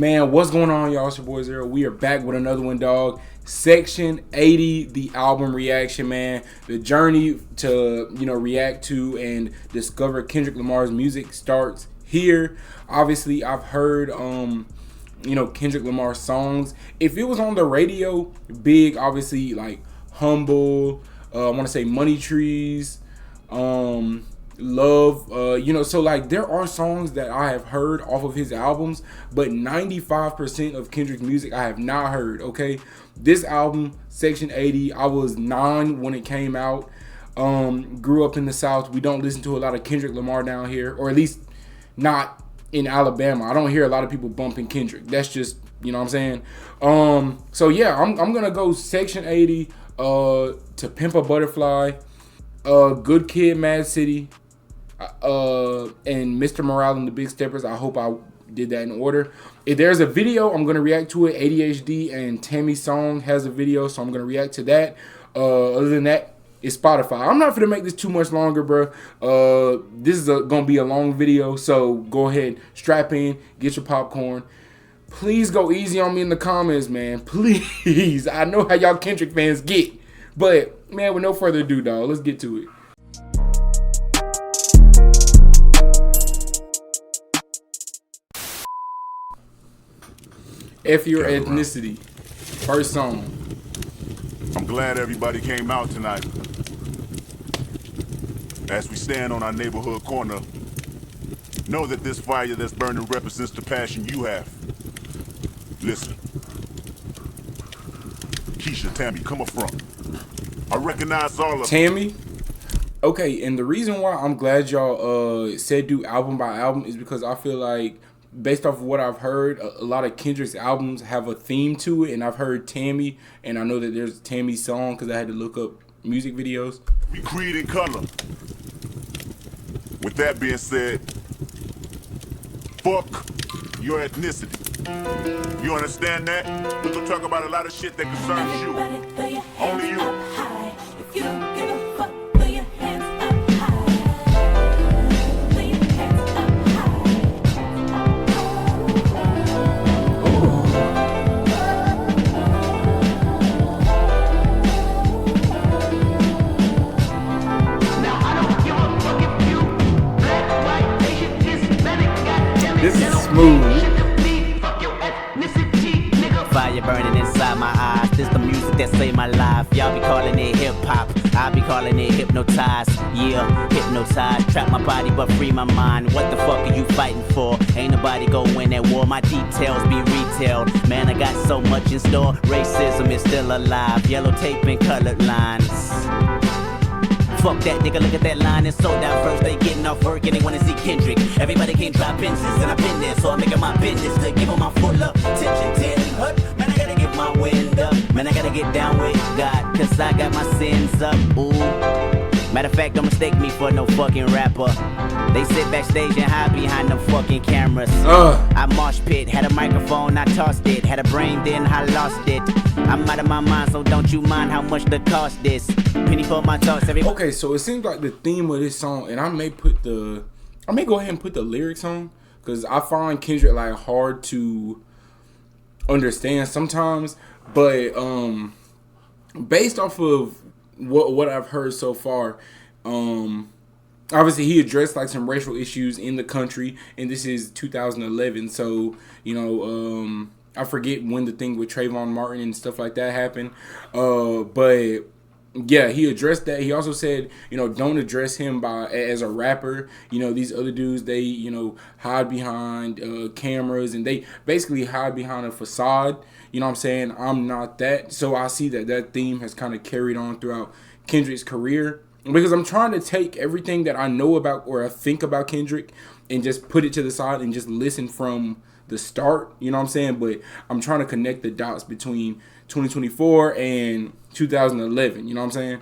Man, what's going on, y'all? It's your boy Zero. We are back with another one, dog. Section 80, the album reaction, man. The journey to, react to and discover Kendrick Lamar's music starts here. Obviously, I've heard, Kendrick Lamar songs. If it was on the radio, big, obviously, like Humble, I want to say Money Trees, Love, so like there are songs that I have heard off of his albums, but 95% of Kendrick's music I have not heard. Okay, this album, Section 80, I was 9 when it came out. Grew up in the South. We don't listen to a lot of Kendrick Lamar down here, or at least not in Alabama. I don't hear a lot of people bumping Kendrick. That's just, you know what I'm saying. So yeah, I'm gonna go Section 80, to Pimp a Butterfly, Good Kid, Mad City, and Mr. Morale and the Big Steppers. I hope I did that in order. If there's a video, I'm gonna react to it. A.D.H.D and Tammy's song has a video, so I'm gonna react to that. Other than that, it's Spotify. I'm not gonna make this too much longer, bro. This is gonna be a long video, so go ahead, strap in, get your popcorn. Please go easy on me in the comments, man. Please. I know how y'all Kendrick fans get, but man, with no further ado, dog, let's get to it. F Your Ethnicity, first song. I'm glad everybody came out tonight. As we stand on our neighborhood corner, know that this fire that's burning represents the passion you have. Listen. Keisha, Tammy, come up front. I recognize all of Tammy? Okay, and the reason why I'm glad y'all said do album by album is because I feel like, based off of what I've heard, a lot of Kendrick's albums have a theme to it, and I've heard Tammy, and I know that there's Tammy's song because I had to look up music videos. We creed in color. With that being said, fuck your ethnicity. You understand that? We're gonna talk about a lot of shit that concerns you. Only you. If you don't give a fuck, put your hands up high. Put your hands up high. This is smooth. Fire burning inside my eyes. This the music that saved my life. Y'all be calling it hip hop. I be calling it hypnotized. Yeah, hypnotized. Trap my body but free my mind. What the fuck are you fighting for? Ain't nobody go win at war. My details be retailed. Man, I got so much in store. Racism is still alive. Yellow tape and colored lines. Fuck that nigga, look at that line, it's so diverse. They getting off work and they wanna see Kendrick. Everybody can't drop benches and I've been there, so I'm making my business to give them my full up attention. 10 hut, man, I gotta get my wind up. Man, I gotta get down with God, cause I got my sins up. Ooh. Matter of fact, don't mistake me for no fucking rapper. They sit backstage and hide behind them fucking cameras. I mosh pit, had a microphone, I tossed it. Had a brain, then I lost it. I'm out of my mind, so don't you mind how much the cost is. Penny for my thoughts, Okay, so it seems like the theme of this song, and I may go ahead and put the lyrics on, because I find Kendrick like hard to understand sometimes. But based off of what I've heard so far, obviously he addressed like some racial issues in the country, and this is 2011, so I forget when the thing with Trayvon Martin and stuff like that happened, but yeah, he addressed that. He also said, don't address him as a rapper. These other dudes, they, hide behind cameras, and they basically hide behind a facade. You know what I'm saying? I'm not that. So I see that theme has kind of carried on throughout Kendrick's career, because I'm trying to take everything that I know about or I think about Kendrick and just put it to the side and just listen from the start. You know what I'm saying? But I'm trying to connect the dots between 2024 and 2011. You know what I'm saying?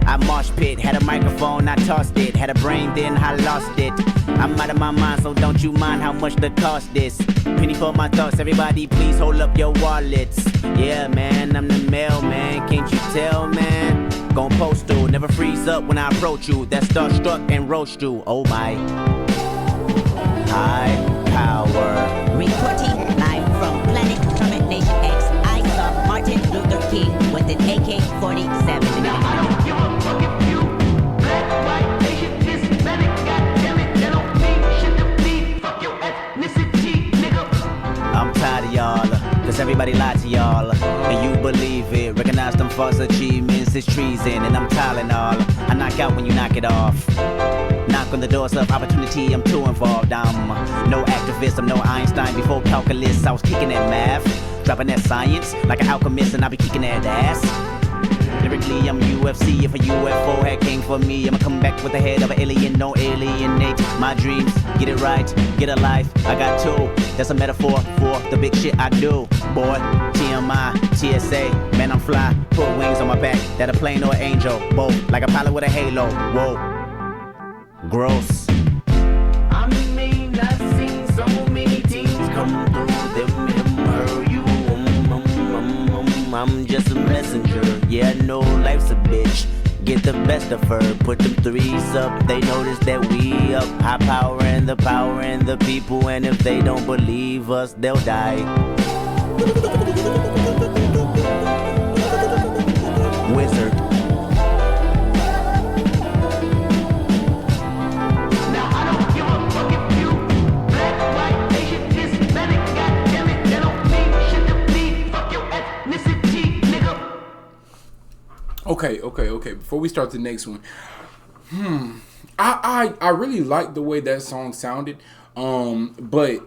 I mosh pit, had a microphone, I tossed it. Had a brain, then I lost it. I'm out of my mind, so don't you mind how much the cost is. Penny for my thoughts, everybody please hold up your wallets. Yeah, man, I'm the mailman, can't you tell, man? Gon' postal, never freeze up when I approach you. That's starstruck and roast you, oh my. High power. Reporting live from Planet Trumpet Nation X. I saw Martin Luther King with an AK-47. Now I don't give a fuck if you black, white, Asian, Hispanic, goddammit, that don't mean shit to me. Fuck your ethnicity, nigga. I'm tired of y'all, cause everybody lied to y'all. And you believe it, recognize them false achievements, it's treason. And I'm Tylenol, I knock out when you knock it off. Knock on the doors of opportunity, I'm too involved. I'm no activist, I'm no Einstein. Before calculus, I was kicking at math. Dropping that science like an alchemist, and I be kicking that ass. Lyrically, I'm UFC. If a UFO had came for me, I'ma come back with the head of an alien. Don't alienate my dreams. Get it right, get a life. I got two. That's a metaphor for the big shit I do. Boy, TMI, TSA, man, I'm fly. Put wings on my back, that a plane or an angel. Both, like a pilot with a halo. Whoa, gross. I mean, I've seen so many teams come through them and hurt you. I'm just a messenger. Yeah, I know life's a bitch. Get the best of her, put them threes up. They notice that we up. High power and the people. And if they don't believe us, they'll die. Wizard. Now I don't give a fuck if you black, white, Asian, Hispanic, goddammit, that don't mean shit to me. Fuck your ethnicity, nigga. Okay. Before we start the next one, I really like the way that song sounded. But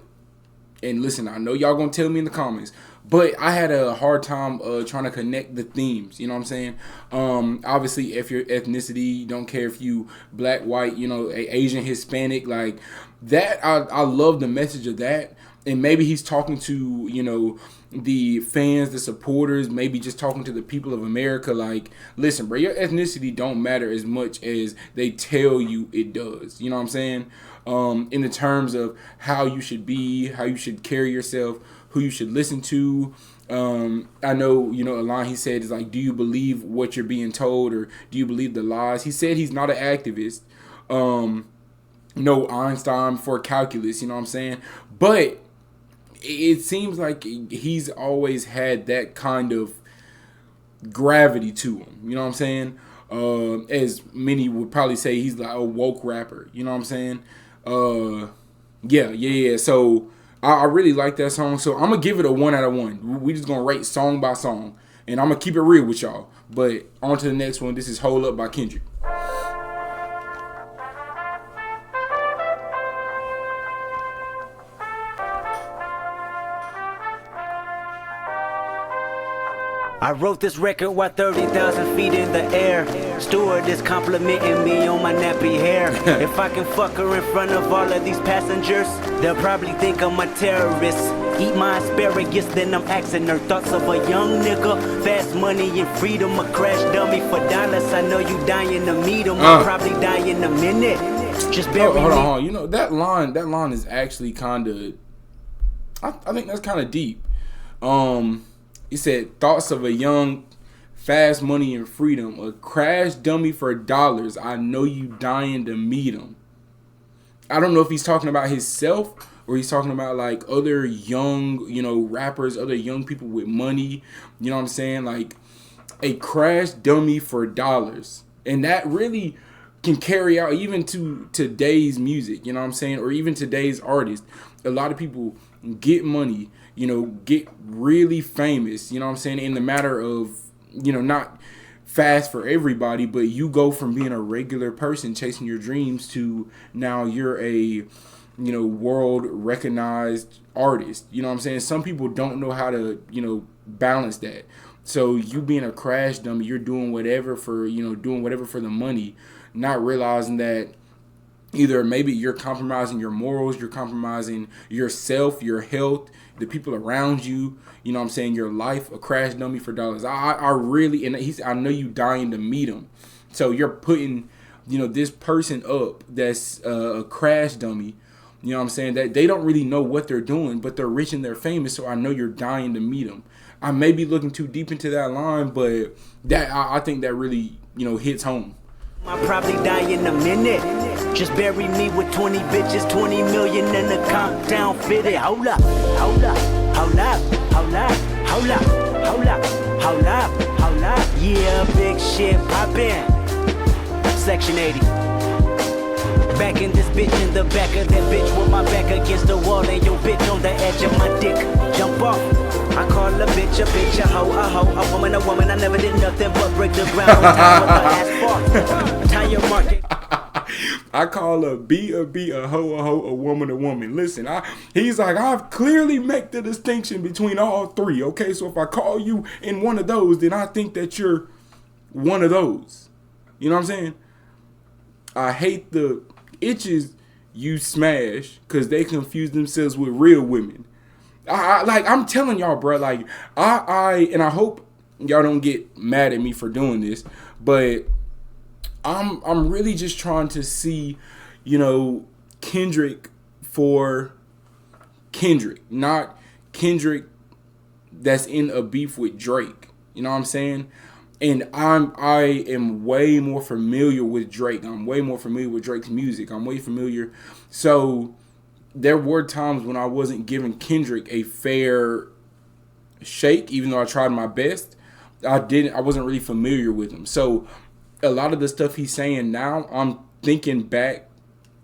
and listen, I know y'all gonna tell me in the comments, but I had a hard time trying to connect the themes. You know what I'm saying? Obviously, if your ethnicity, don't care if you black, white, Asian, Hispanic, like that. I love the message of that. And maybe he's talking to, the fans, the supporters, maybe just talking to the people of America. Like, listen, bro, your ethnicity don't matter as much as they tell you it does. You know what I'm saying? In the terms of how you should be, how you should carry yourself, who you should listen to. I know, a line he said is like, do you believe what you're being told, or do you believe the lies? He said he's not an activist. No Einstein for calculus, you know what I'm saying? But it seems like he's always had that kind of gravity to him. You know what I'm saying? As many would probably say, he's like a woke rapper. You know what I'm saying? Yeah. So I really like that song. So I'm going to give it a 1 out of 1. We just going to rate song by song. And I'm going to keep it real with y'all. But on to the next one. This is Hol Up by Kendrick. I wrote this record while 30,000 feet in the air. Steward is complimenting me on my nappy hair. If I can fuck her in front of all of these passengers, they'll probably think I'm a terrorist. Eat my asparagus, then I'm asking her thoughts of a young nigga. Fast money and freedom, a crash dummy for dollars. I know you dying to meet him. I'll probably die in a minute. Just bury me. Hold on. That line is actually kind of, I think that's kind of deep. He said, thoughts of a young, fast money and freedom, a crash dummy for dollars. I know you dying to meet him. I don't know if he's talking about himself or he's talking about like other young, rappers, other young people with money. You know what I'm saying? Like a crash dummy for dollars. And that really can carry out even to today's music, you know what I'm saying? Or even today's artists. A lot of people get money, get really famous, you know what I'm saying? In the matter of, not fast for everybody, but you go from being a regular person chasing your dreams to now you're a, world recognized artist. You know what I'm saying? Some people don't know how to, balance that. So you being a crash dummy, you're doing whatever for the money, not realizing that either maybe you're compromising your morals, you're compromising yourself, your health, the people around you, you know what I'm saying, your life, a crash dummy for dollars. I really, and I know you dying to meet him. So you're putting, this person up that's a crash dummy. You know what I'm saying? That they don't really know what they're doing, but they're rich and they're famous. So I know you're dying to meet them. I may be looking too deep into that line, but I think that really, hits home. I'll probably die in a minute. Just bury me with 20 bitches, 20 million in the countdown fitted. Hold up, hold up, hold up, hold up, hold up, hold up, hold up, hold up. Yeah, big shit poppin'. Section 80. Back in this bitch, in the back of that bitch with my back against the wall and your bitch on the edge of my dick. Jump off. I call a bitch, a hoe, a woman, I never did nothing but break the ground on top of the asphalt. Tire market. I call a B, a hoe, a woman. Listen, he's like, I've clearly make the distinction between all three, okay? So if I call you in one of those, then I think that you're one of those. You know what I'm saying? I hate the itches you smash because they confuse themselves with real women. I'm telling y'all, bro, and I hope y'all don't get mad at me for doing this, but I'm really just trying to see, Kendrick for Kendrick, not Kendrick that's in a beef with Drake. You know what I'm saying? And I am way more familiar with Drake. I'm way more familiar with Drake's music. I'm way familiar. So there were times when I wasn't giving Kendrick a fair shake, even though I tried my best. I wasn't really familiar with him. So a lot of the stuff he's saying now, I'm thinking back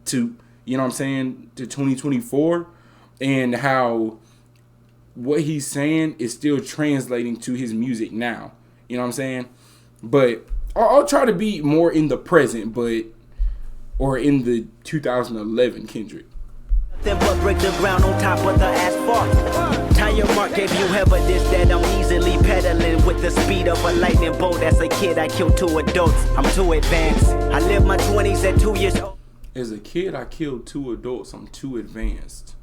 to, to 2024 and how what he's saying is still translating to his music now. You know what I'm saying? But I'll try to be more in the present, or in the 2011 Kendrick. Then but break the ground on top of the asphalt. Tire mark gave you evidence that I'm easily pedaling with the speed of a lightning bolt. As a kid, I killed 2 adults. I'm too advanced. I lived my 20s at 2 years old. As a kid, I killed 2 adults. I'm too advanced.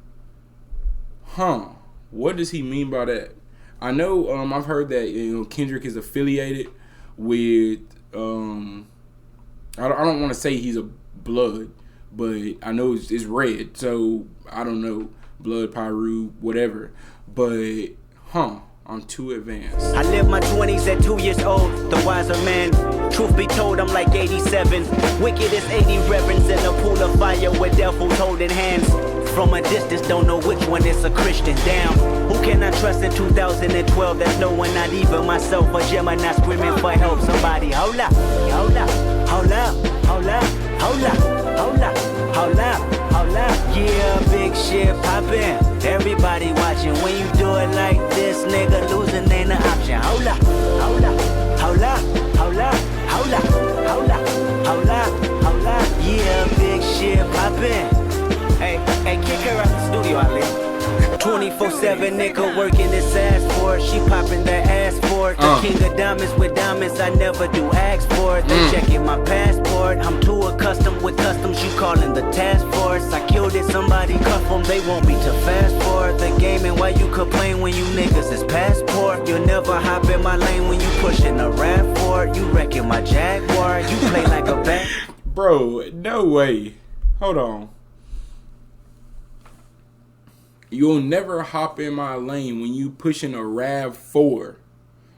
Huh. What does he mean by that? I know I've heard that Kendrick is affiliated with I don't want to say he's a blood, but I know it's red, so I don't know, blood, Pyru, whatever. But I'm too advanced. I lived my 20s at 2 years old, the wiser man. Truth be told, I'm like 87. Wicked as 80 reverends in a pool of fire with devils holding hands. From a distance, don't know which one is a Christian. Damn, who can I trust in 2012? There's no one, not even myself. A Gemini screaming for help. Somebody, hold up, hold up, hold up, hold up, hold up, hold up, hold up, hold up. Yeah, big shit poppin'. Everybody watching. When you do it like this, nigga, losing ain't an option. Hold up, hold up, hold up, hold up, hold up, hold up, hold up, hold up. Yeah, big shit poppin'. Hey, kick her out the studio, I live. 24/7 nigga working his ass for it. She popping that ass for it. The king of diamonds with diamonds, I never do ask for it. They checking my passport. I'm too accustomed with customs, you calling the task force. I killed it, somebody cuff them, they want me to fast forward the game. And why you complain when you niggas is passport? You'll never hop in my lane when you pushing a rap for it. You wrecking my Jaguar, you play like a bat. Bro, no way. Hold on. You'll never hop in my lane when you pushing a RAV4.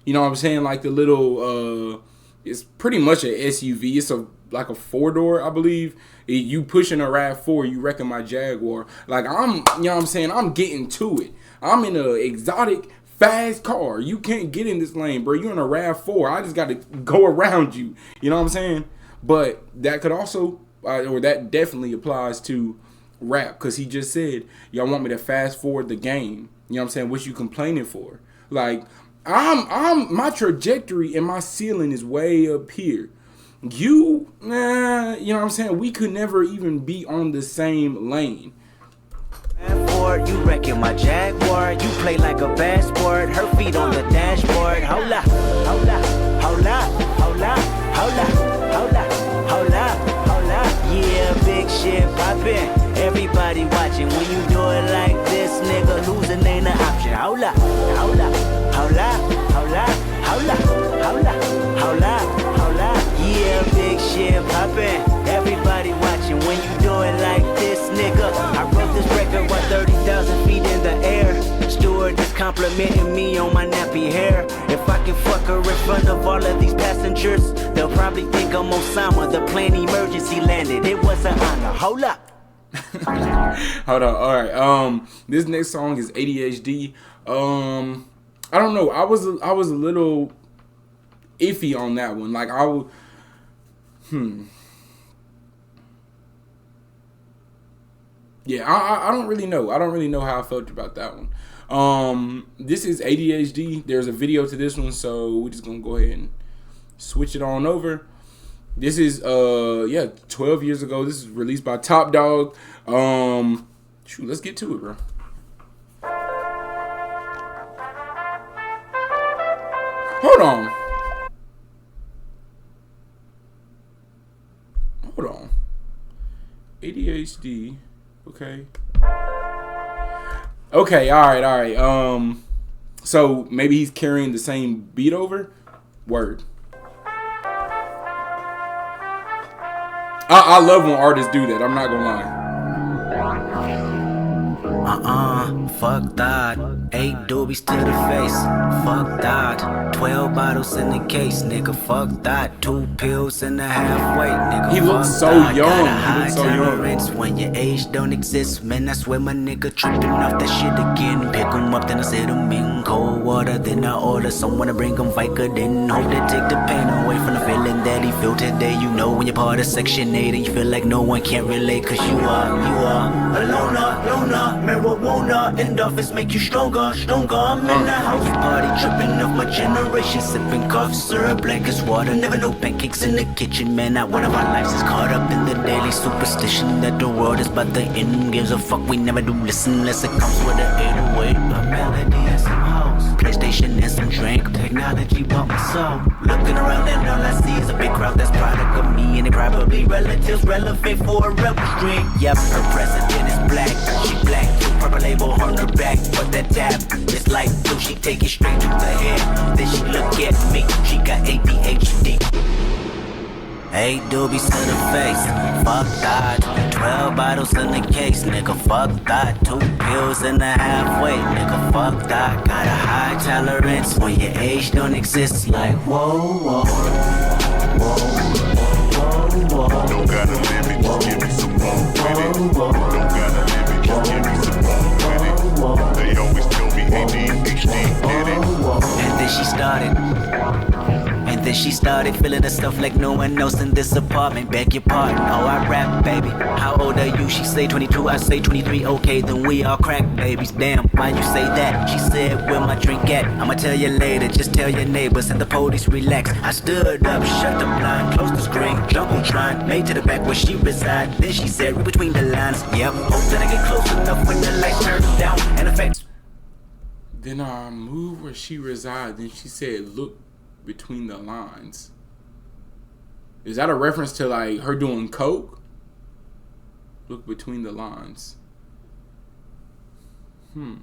You know what I'm saying? Like the little, it's pretty much a SUV. It's like a 4-door, I believe. You pushing a RAV4, you wrecking my Jaguar. Like you know what I'm saying? I'm getting to it. I'm in an exotic, fast car. You can't get in this lane, bro. You're in a RAV4. I just got to go around you. You know what I'm saying? But that could also, or that definitely applies to rap, because he just said, y'all want me to fast forward the game. You know what I'm saying? What you complaining for? Like, my trajectory and my ceiling is way up here. You know what I'm saying? We could never even be on the same lane. You wrecking my Jaguar, you play like a bad sport. Her feet on the dashboard. Hold up, hold up, hold up, hold up, hold up, hold up, hold up, hold up. Yeah, big shit poppin'. Everybody watching. When you do it like this, nigga, losing ain't an option. Hold up, hold up, hold up, hold up, hold up, hold up, hold up, hold up. Yeah, big poppin', everybody watching. When you do it like this, nigga, I wrote this record while 30,000 feet in the air. Steward is complimenting me on my nappy hair. If I can fuck her in front of all of these passengers, they'll probably think I'm Osama. The plane emergency landed. It was an honor. Hold up. Hold on. All right. This next song is A.D.H.D. I don't know. I was a little iffy on that one. Like Yeah, I don't really know. I don't really know how I felt about that one. This is A.D.H.D. There's a video to this one, so we're just gonna go ahead and switch it on over. This is 12 years ago. This is released by Top Dog. Shoot, let's get to it, bro. Hold on. A.D.H.D. Okay. Okay, all right. So maybe he's carrying the same beat over? Word. I love when artists do that. I'm not gonna lie. Fuck that. 8 doobies to the face. Fuck that. 12 bottles in the case, nigga. Fuck that. 2 pills in the halfway, nigga. He looks so young. He looks so young. When your age don't exist, man, I swear my nigga tripping off that shit again. Pick 'em up, then I set 'em in cold water. Then I order someone to bring 'em Vicodin. Hope they take the pain away from the feeling that he feel today. You know when you're part of Section 8 and you feel like no one can relate. Cause you are a loner. Marijuana and office make you stronger. I'm in the house party, tripping off my generation, sipping cough syrup black as water. Never no pancakes in the kitchen, man. Not one of our lives is caught up in the daily superstition that the world is about the end. Gives a fuck, we never do listen unless it comes with an 808, a melody and some hoes, PlayStation and some drink. Technology bought my soul. Looking around and all I see is a big crowd that's product of me, and they probably relatives relevant for a rebel stream. Yep, her president is black, she black, purple label on her back, but that dab is like blue. She take it straight to the head, then she look at me. She got A.D.H.D. 8 doobies to the face, fuck that. 12 bottles in the case, nigga, fuck that. 2 pills in the halfway, nigga, fuck that. Got a high tolerance when your age don't exist. Like whoa. Don't got a limit, just give me some more with it. Don't got a limit, just give me some more with it. They always tell me A.D.H.D. did it. And then she started feeling the stuff like no one else in this apartment. Beg your pardon, oh I rap, baby. How old are you? She say 22, I say 23. Okay, then we all crack babies. Damn, why you say that? She said, where my drink at? I'ma tell you later, just tell your neighbors and the police relax. I stood up, shut the blind, closed the screen, jumbotron, made to the back where she reside. Then she said, read between the lines. Yep, hope that I get close enough when the lights turn down and affect. Then I moved where she resides. Then she said, look between the lines. Is that a reference to like her doing coke? Look between the lines. Then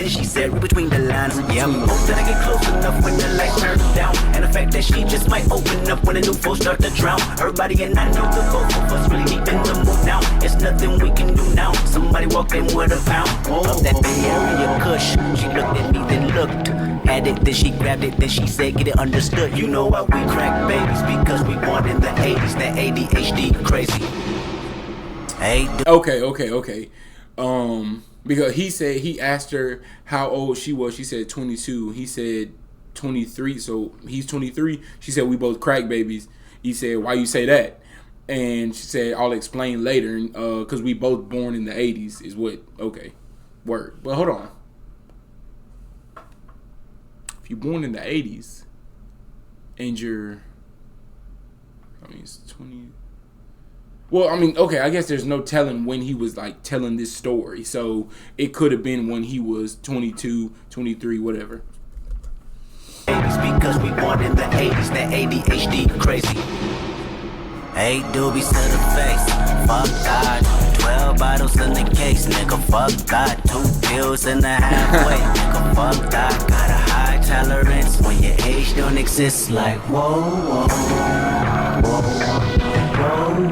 she said, read between the lines. Yeah, hope that I get close enough when the lights turn down. And the fact that she just might open up when the new folks start to drown. Everybody and I know the both of us really deep in the mood now. It's nothing we can do now. Somebody walked in with a pound of that Bay Area Kush. She looked at me, then looked at it, then she grabbed it, then she said, get it understood. You know why we crack babies? Because we born in the 80s. That A.D.H.D. crazy. Okay. Because he asked her how old she was. She said 22. He said 23. So he's 23. She said, we both crack babies. He said, why you say that? And she said, I'll explain later. Because we both born in the 80s is what. Okay. Word. But hold on. If you're born in the 80s and it's 20. Well, I mean, okay, I guess there's no telling when he was, like, telling this story. So, it could have been when he was 22, 23, whatever. Because we born in the 80s, that A.D.H.D. crazy. 8 doobies to the face, fuck that. 12 bottles in the case, nigga, fuck that. 2 pills in the halfway, nigga, fuck that. Got a high tolerance when your age don't exist like whoa, whoa, whoa,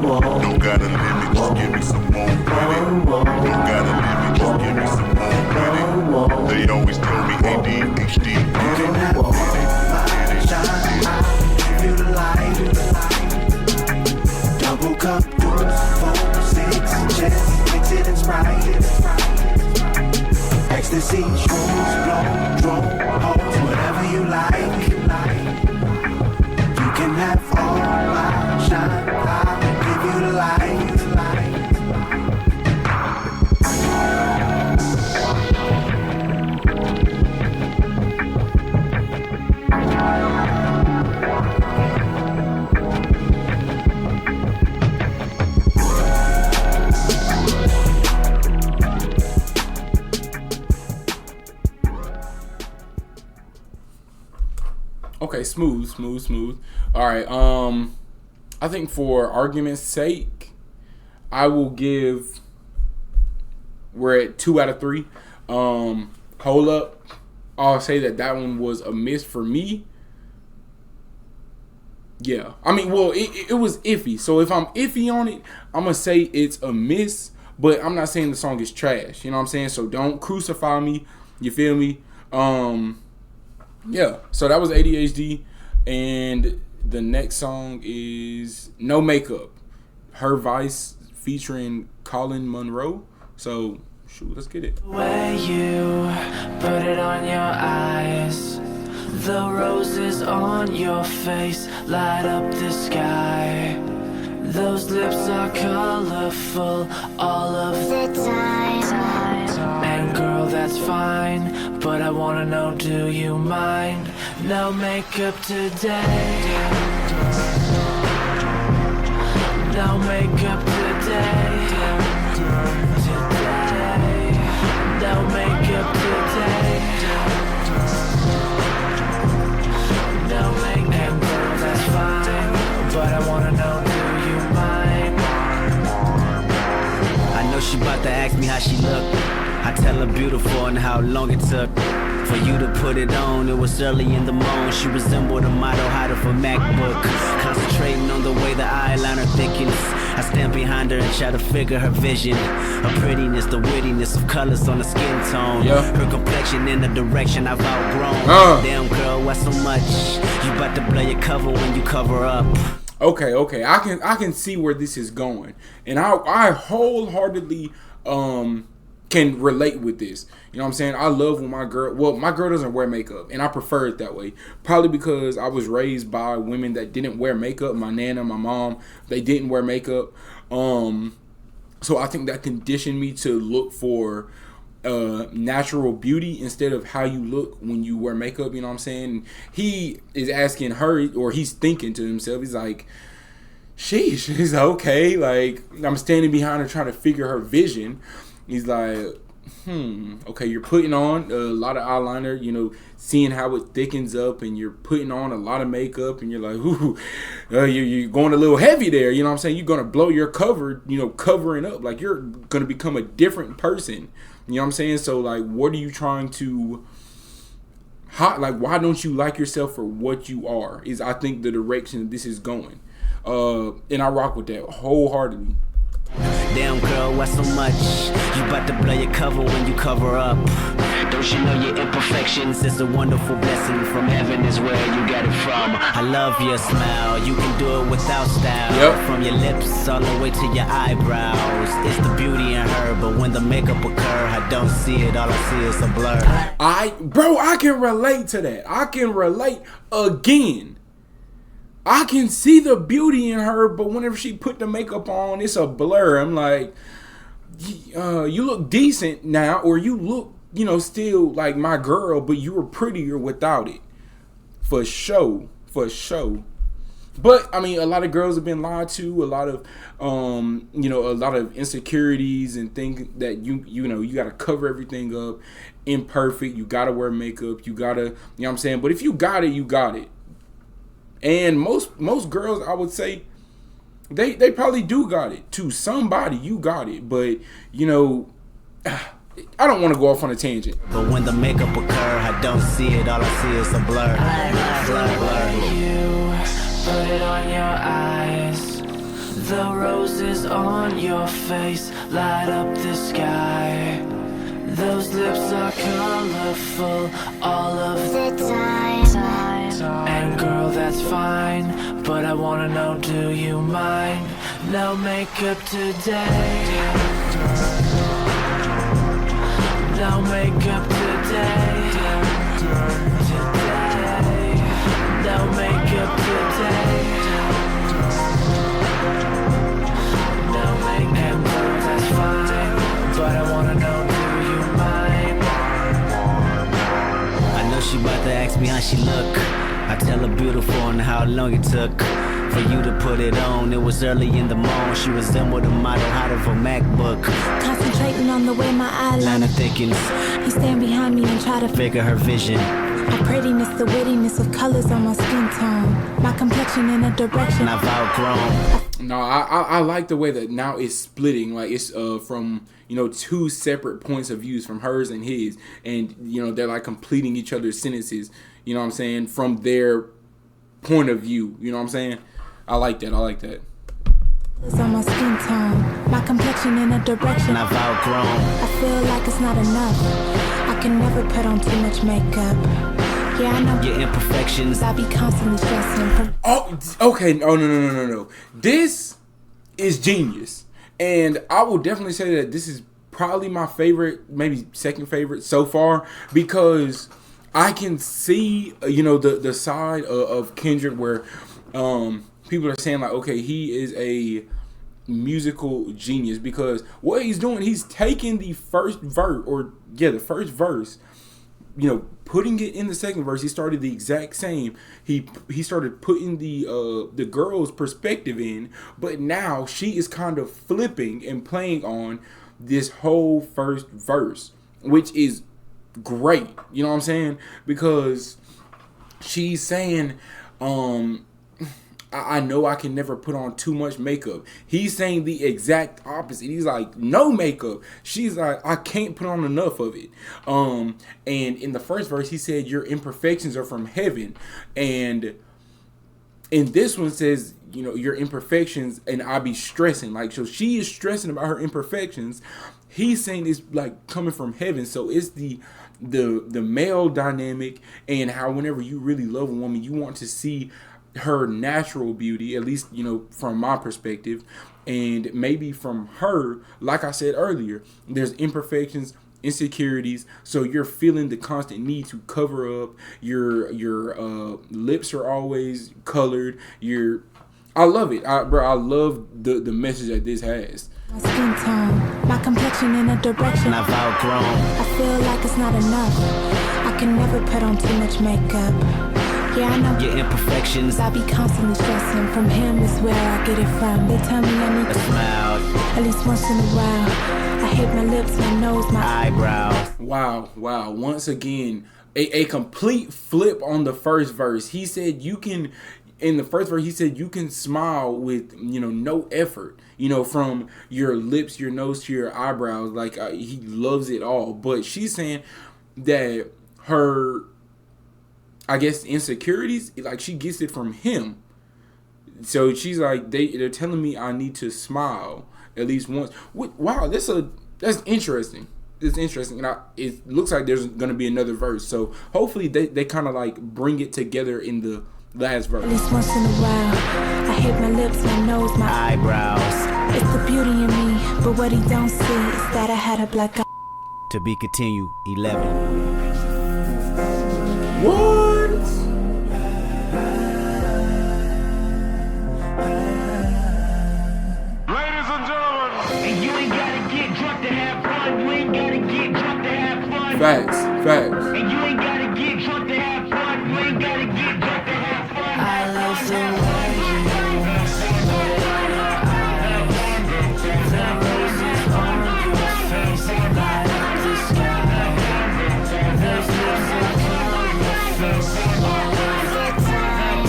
whoa, whoa. Don't got a limit, just give me some more with it. Don't got a limit, just give me some more with it. They always tell me A.D.H.D. Did it. Give you the light. Double cup, 4, 6, just mix it and Sprite. Ecstasy, shrooms, blow, drone, hoes, whatever you like. You can have all light, shine, I'll give you the light. Okay, smooth. All right. I think for argument's sake, I will give. We're at 2 out of 3. Hol Up. I'll say that one was a miss for me. Yeah, I mean, well, it was iffy. So if I'm iffy on it, I'm gonna say it's a miss. But I'm not saying the song is trash. You know what I'm saying? So don't crucify me. You feel me? Yeah, so that was A.D.H.D. And the next song is No Makeup. Her Vice featuring Colin Monroe. So, shoot, let's get it. Way you put it on your eyes, the roses on your face light up the sky. Those lips are colorful all of the time. And girl, that's fine, but I wanna know, do you mind? No makeup today. No makeup today. No makeup today. No makeup. And girl, that's fine, but I wanna know, do you mind? I know she about to ask me how she look. I tell her beautiful and how long it took for you to put it on. It was early in the morning. She resembled a model hide of a MacBook, concentrating on the way the eyeliner thickens. I stand behind her and try to figure her vision, her prettiness, the wittiness of colors on the skin tone, her complexion in the direction I've outgrown. Damn girl, why so much? You about to blow your cover when you cover up. Okay, I can see where this is going, and I wholeheartedly can relate with this. You know what I'm saying? I love when my girl doesn't wear makeup, and I prefer it that way. Probably because I was raised by women that didn't wear makeup. My nana, my mom, they didn't wear makeup. So I think that conditioned me to look for natural beauty instead of how you look when you wear makeup. You know what I'm saying? He is asking her, or he's thinking to himself, he's like, sheesh, he's like, okay, like, I'm standing behind her trying to figure her vision. He's like, okay, you're putting on a lot of eyeliner, you know, seeing how it thickens up, and you're putting on a lot of makeup, and you're like, ooh, you're going a little heavy there, you know what I'm saying? You're going to blow your cover, you know, covering up, like, you're going to become a different person, you know what I'm saying? So, like, what are you trying to, why don't you like yourself for what you are, is, I think, the direction this is going, and I rock with that wholeheartedly. Damn girl, why so much? You about to blow your cover when you cover up. Don't you know your imperfections is a wonderful blessing from heaven is where you got it from. I love your smile, you can do it without style. From your lips all the way to your eyebrows. It's the beauty in her, but when the makeup occur, I don't see it, all I see is a blur. I can relate to that. I can relate again. I can see the beauty in her, but whenever she put the makeup on, it's a blur. I'm like, you look decent now, or you look, you know, still like my girl, but you were prettier without it. For sure. But, I mean, a lot of girls have been lied to, a lot of, you know, a lot of insecurities and things that, you know, you got to cover everything up. Imperfect. You got to wear makeup. You got to, you know what I'm saying? But if you got it, you got it. And most girls, I would say, they probably do got it. To somebody, you got it. But, you know, I don't want to go off on a tangent. But when the makeup occur, I don't see it. All I see is a blur. You put it on your eyes. The roses on your face light up the sky. Those lips are colorful all of the time. And girl, that's fine, but I wanna know, do you mind? No makeup today. No makeup today. No makeup today. No makeup, girl, that's fine, but I wanna know, do you mind? I know she about to ask me how she look. I tell her beautiful and how long it took for you to put it on. It was early in the morning. She resembled a model out of a MacBook. Concentrating on the way my eyeliner thickens. He stand behind me and try to figure her vision. My prettiness, the wittiness of colors on my skin tone. My complexion in a direction I've outgrown. No, I like the way that now it's splitting. Like it's from, you know, two separate points of views, from hers and his, and you know they're like completing each other's sentences. You know what I'm saying, from their point of view. You know what I'm saying. I like that. I like that. It's on my skin tone. My complexion in a direction I've outgrown. I feel like it's not enough. I can never put on too much makeup. Yeah, I know your imperfections. I be constantly stressing. Oh, okay. Oh, no. This is genius. And I will definitely say that this is probably my favorite, maybe second favorite so far, because I can see, you know, the side of Kendrick where people are saying like, okay, he is a musical genius, because what he's doing, he's taking the first verse, you know, putting it in the second verse. He started the exact same. He started putting the girl's perspective in, but now she is kind of flipping and playing on this whole first verse, which is great. You know what I'm saying? Because she's saying, I know I can never put on too much makeup. He's saying the exact opposite. He's like, no makeup. She's like, I can't put on enough of it. And in the first verse, he said, your imperfections are from heaven. And in this one says, you know, your imperfections, and I be stressing. Like, so she is stressing about her imperfections. He's saying it's like coming from heaven. So it's the male dynamic, and how whenever you really love a woman, you want to see her natural beauty, at least, you know, from my perspective. And maybe from her, like I said earlier, there's imperfections, insecurities, so you're feeling the constant need to cover up. Your lips are always colored. I love it. I love the message that this has. My skin tone, my complexion in a direction I've outgrown. I feel like it's not enough. I can never put on too much makeup. Yeah, I know your imperfections. I be constantly stressing. From him is where I get it from. They tell me I need to smile at least once in a while. I hate my lips, my nose, my eyebrows. Wow. Once again, a complete flip on the first verse. He said you can, in the first verse, he said you can smile with, you know, no effort. You know, from your lips, your nose to your eyebrows. Like, he loves it all. But she's saying that her, I guess, insecurities, like, she gets it from him. So she's like, they're telling me I need to smile at least once. Wow, that's interesting. It's interesting. And it looks like there's going to be another verse. So hopefully they kind of like bring it together in the last verse. At least once in a while. I hate my lips, my nose, my eyebrows. It's the beauty in me, but what he don't see is that I had a black eye. To be continued, 11. What? Ladies and gentlemen, and you ain't gotta get drunk to have fun. You ain't gotta get drunk to have fun. Facts. And you ain't gotta get drunk to have fun. You ain't gotta get drunk to have fun. I love the way you put it on your eyes. The roses on your face light up the sky. Those lips are colorful all over time.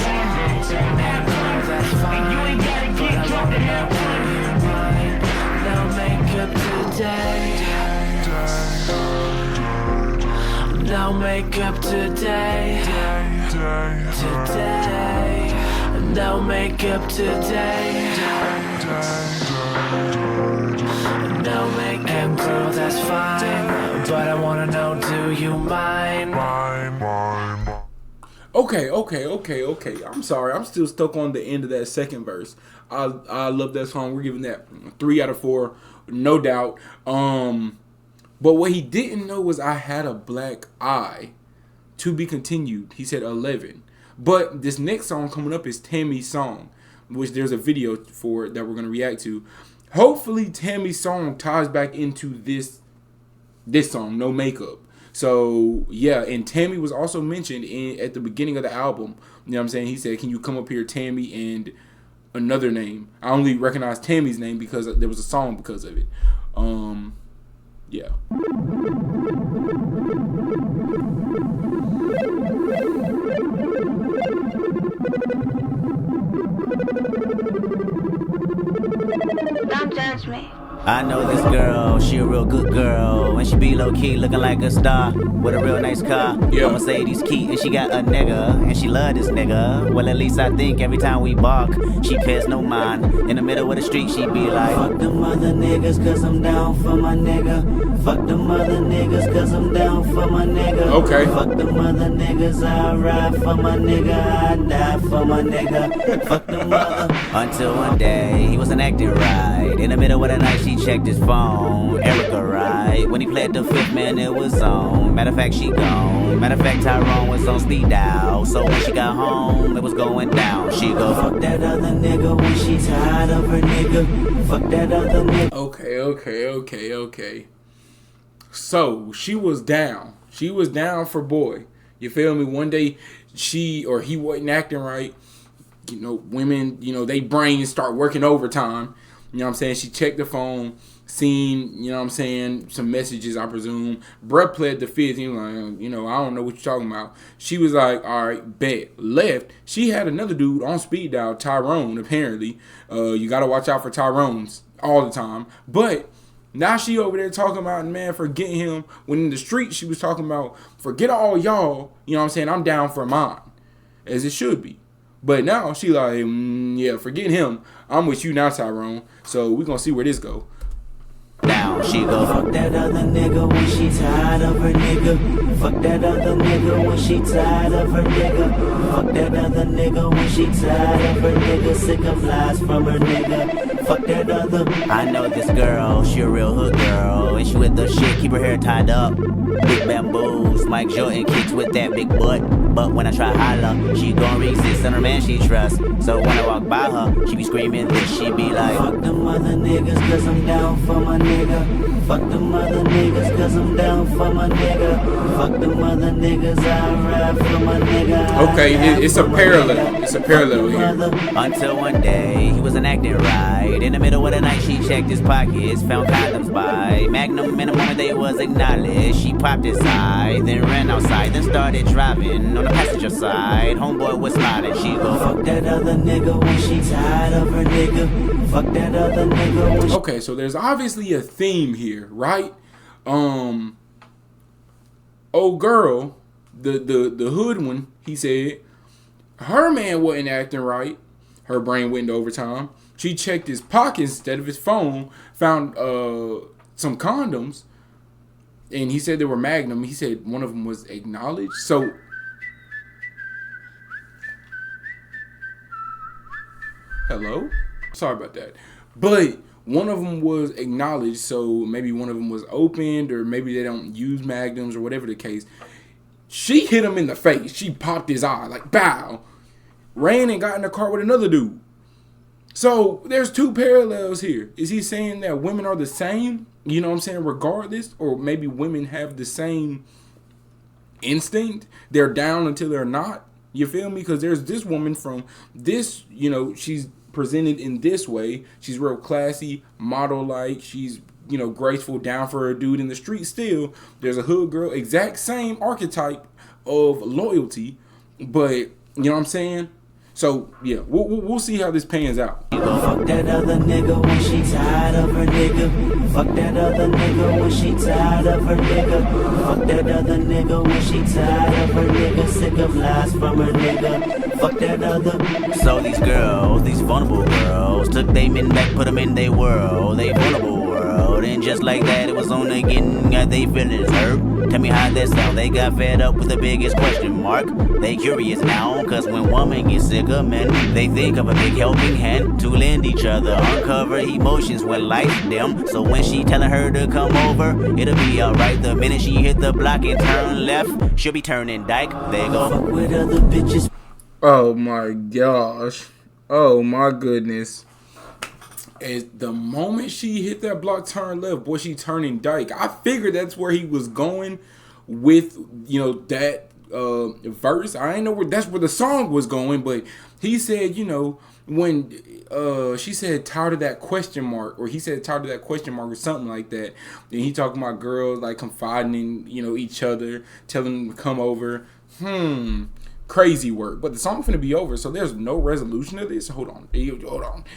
And girl, that's fine, And you ain't gotta but get I drunk to wanna have know, fun. do you mind? No makeup today. No makeup today. Today, no makeup today. No makeup, and girl, that's fine. But I wanna know, do you mind? Okay. I'm sorry. I'm still stuck on the end of that second verse. I love that song. We're giving that 3 out of 4, no doubt. But what he didn't know was I had a black eye. To be continued. He said 11. But this next song coming up is Tammy's song, which there's a video for it that we're gonna react to. Hopefully, Tammy's song ties back into this song, No Makeup. So, yeah, and Tammy was also mentioned at the beginning of the album. You know what I'm saying? He said, can you come up here, Tammy, and another name. I only recognize Tammy's name because there was a song because of it. Yeah. Don't judge me. I know this girl, she a real good girl, and she be low-key looking like a star, with a real nice car, Yeah. a Mercedes key, and she got a nigga, and she love this nigga. Well, at least I think every time we bark, she pays no mind. In the middle of the street, she be like, fuck them other niggas, cause I'm down for my nigga. Fuck them other niggas, cause I'm down for my nigga. Okay. Fuck them other niggas, I ride for my nigga, I die for my nigga. Fuck them other. Until one day, he wasn't acting right. In the middle of the night, she checked his phone. Erica, right? When he played the fifth, man, it was on. Matter of fact, she gone. Matter of fact, Tyrone was on speed dial. So when she got home, it was going down. She go, fuck that other nigga when she tired of her nigga. Fuck that other nigga. Okay. So, she was down. She was down for boy. You feel me? One day, she or he wasn't acting right. You know, women, you know, they brains start working overtime. You know what I'm saying? She checked the phone, seen, you know what I'm saying, some messages, I presume. Bruh pled the fifth. He was like, you know, I don't know what you're talking about. She was like, all right, bet. Left. She had another dude on speed dial, Tyrone, apparently. You got to watch out for Tyrones all the time. But now she over there talking about, man, forgetting him. When in the street, she was talking about, forget all y'all. You know what I'm saying? I'm down for mine. As it should be. But now she like, yeah, forget him. I'm with you now, Tyrone. So we gonna see where this go. Down, she go, fuck that other nigga when she tired of her nigga. Fuck that other nigga when she tired of her nigga. Fuck that other nigga when she tired of her nigga. Sick of lies from her nigga. Fuck that other. I know this girl, she a real hood girl, and she with the shit, keep her hair tied up. Big bamboos, Mike Jordan kicks with that big butt. But when I try holla, she gon' resist on her man she trusts. So when I walk by her, she be screaming this, she be like, fuck them other niggas cause I'm down for my nigga. Fuck them other niggas cause I'm down for my nigga. Fuck them other niggas, I ride for my nigga. Okay, it's a parallel. It's a parallel here. Until one day, he wasn't acting right. In the middle of the night, she checked his pockets, found condoms by Magnum. In the moment they was acknowledged, she popped his eye, then ran outside, then started driving on the passenger side. Homeboy was smiling, she go, fuck that other nigga when she tired of her nigga. Fuck that other nigga when she... Okay, so there's obviously a theme here, right? Old girl, the hood one, he said, her man wasn't acting right. Her brain went into overtime. She checked his pockets instead of his phone, found some condoms, and he said they were Magnum. He said one of them was acknowledged. So, hello? Sorry about that. But one of them was acknowledged, so maybe one of them was opened, or maybe they don't use Magnums, or whatever the case. She hit him in the face. She popped his eye, like, bow. Ran and got in the car with another dude. So, there's two parallels here. Is he saying that women are the same? You know what I'm saying? Regardless? Or maybe women have the same instinct? They're down until they're not? You feel me? Because there's this woman from this, you know, she's presented in this way. She's real classy, model-like. She's, you know, graceful, down for a dude in the street still. There's a hood girl, exact same archetype of loyalty. But, you know what I'm saying? So yeah, we'll see how this pans out. Fuck that other nigga when she tired of her nigga. Fuck that other nigga when she tired of her nigga. Fuck that other nigga when she tired of her nigga. Sick of lies from her nigga. Fuck that other. So these girls, these vulnerable girls, took they men back, put them in they world, they vulnerable world. And just like that, it was on again, got they feelings hurt. Tell me how that sound. They got fed up with the biggest question mark. They curious now, cause when women get sick of men, they think of a big helping hand to lend each other, uncover emotions when life dim. So when she telling her to come over, it'll be alright. The minute she hit the block and turn left, she'll be turning dyke. They go fuck with other bitches. Oh my gosh. Oh my goodness. As the moment she hit that block, turn left, boy, she turning dyke. I figured that's where he was going with, you know, that verse. I ain't know where that's where the song was going, but he said, you know, when she said tired of that question mark, or he said tired of that question mark or something like that. And he talking about girls like confiding in, you know, each other, telling them to come over. Crazy work, but the song finna be over, so there's no resolution of this. Hold on.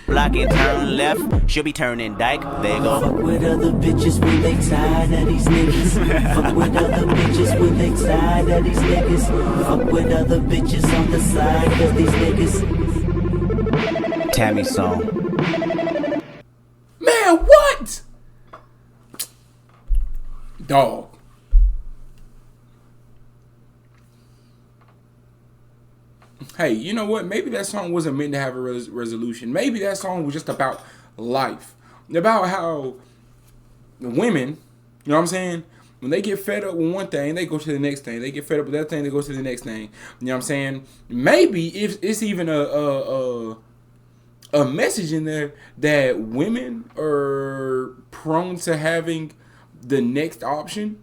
Block and turn left, she'll be turning dyke. They go fuck with other bitches when they tired of these niggas. Fuck with other bitches when they tired of these niggas. Fuck with other bitches on the side of these niggas. Tammy song. Man, what? Dog. Hey, you know what? Maybe that song wasn't meant to have a resolution. Maybe that song was just about life. About how women, you know what I'm saying? When they get fed up with one thing, they go to the next thing. They get fed up with that thing, they go to the next thing. You know what I'm saying? Maybe if it's even a message in there that women are prone to having the next option.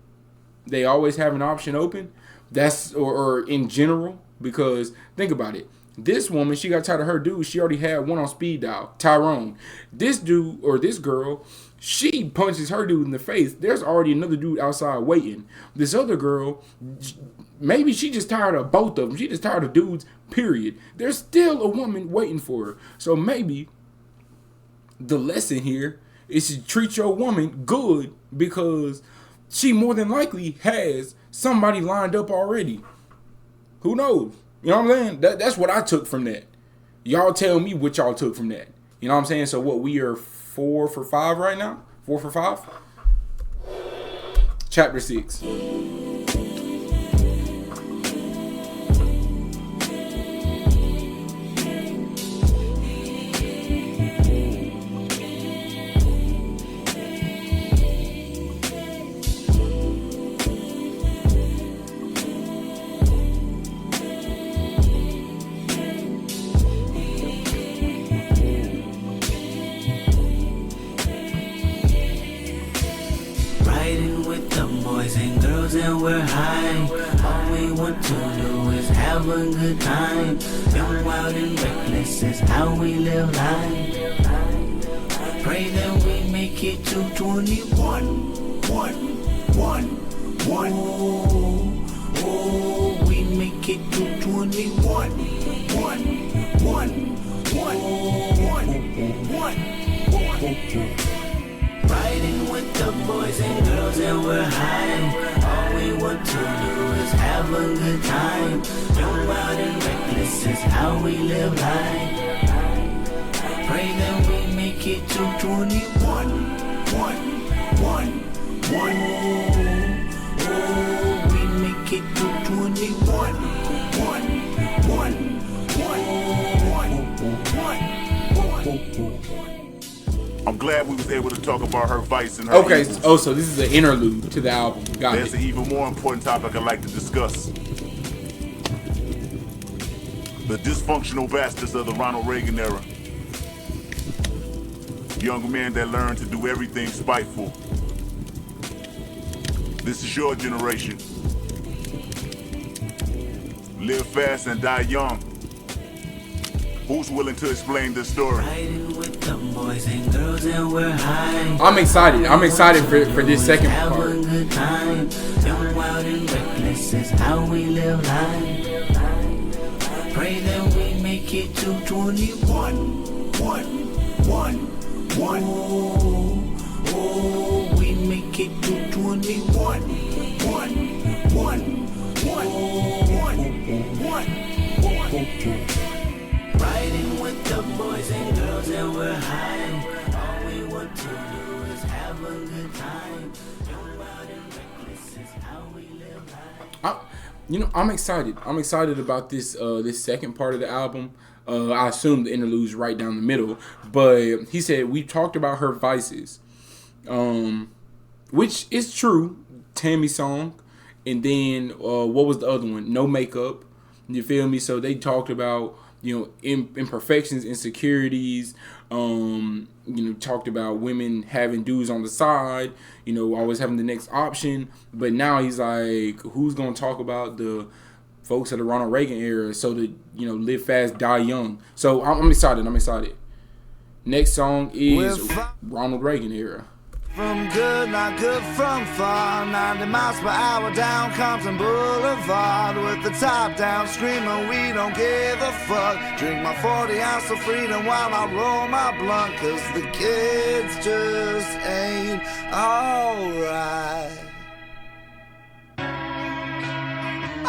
They always have an option open. That's or in general. Because think about it. This woman, she got tired of her dude. She already had one on speed dial, Tyrone. This dude or this girl, she punches her dude in the face. There's already another dude outside waiting. This other girl, maybe she just tired of both of them. She just tired of dudes, period. There's still a woman waiting for her. So maybe the lesson here is to treat your woman good because she more than likely has somebody lined up already. Who knows? You know what I'm saying? That's what I took from that. Y'all tell me what y'all took from that. You know what I'm saying? So what, we are 4 for 5 right now? 4 for 5? Chapter 6. And we're high. All we want to do is have a good time. Young, wild, and reckless is how we live life. Pray that we make it to 21. Oh, we make it to 21. Riding with the boys and girls and we're high. All we want to do is have a good time. Young, wild, and reckless is how we live life. Pray that we make it to 21. Oh, we make it to 21. I'm glad we was able to talk about her vice and her Okay, evils. so this is an interlude to the album. Got There's it. an even more important topic I'd like to discuss. The dysfunctional bastards of the Ronald Reagan era. Young men that learn to do everything spiteful. This is your generation. Live fast and die young. Who's willing to explain this story? I'm excited. I'm excited for this second part. Young, wild, and reckless is how we live life. Pray that we make make it to 21. Oh, we make it to 21. Riding with the boys and girls and we're high. All we want to do is have a good time. Young, wild, and reckless is how we live life. I'm excited. I'm excited about this this second part of the album. I assume the interlude's right down the middle. But he said, we talked about her vices. Which is true. Tammy song. And then, what was the other one? No Makeup. You feel me? So they talked about, imperfections, insecurities. Talked about women having dudes on the side. Always having the next option. But now he's like, who's going to talk about the folks of the Ronald Reagan era? So that, live fast, die young. So I'm excited. Next song is Ronald Reagan era. From good, not good from far. 90 miles per hour down Compton Boulevard. With the top down, screaming, we don't give a fuck. Drink my 40 ounce of freedom while I roll my blunt. Cause the kids just ain't alright.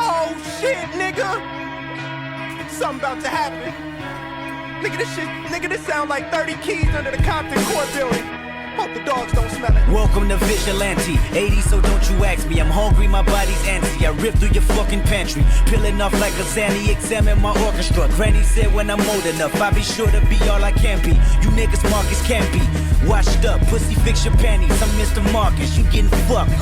Oh shit, nigga! Something about to happen. Nigga, this sound like 30 keys under the Compton Court building. Hope the dogs don't smell it. Welcome to Vigilante 80, so don't you ask me. I'm hungry, my body's antsy. I rip through your fucking pantry, peeling off like a Zanny. Examine my orchestra. Granny said when I'm old enough, I'll be sure to be all I can be. You niggas Marcus can't be washed up, pussy fix your panties. I'm Mr. Marcus, you getting fucked.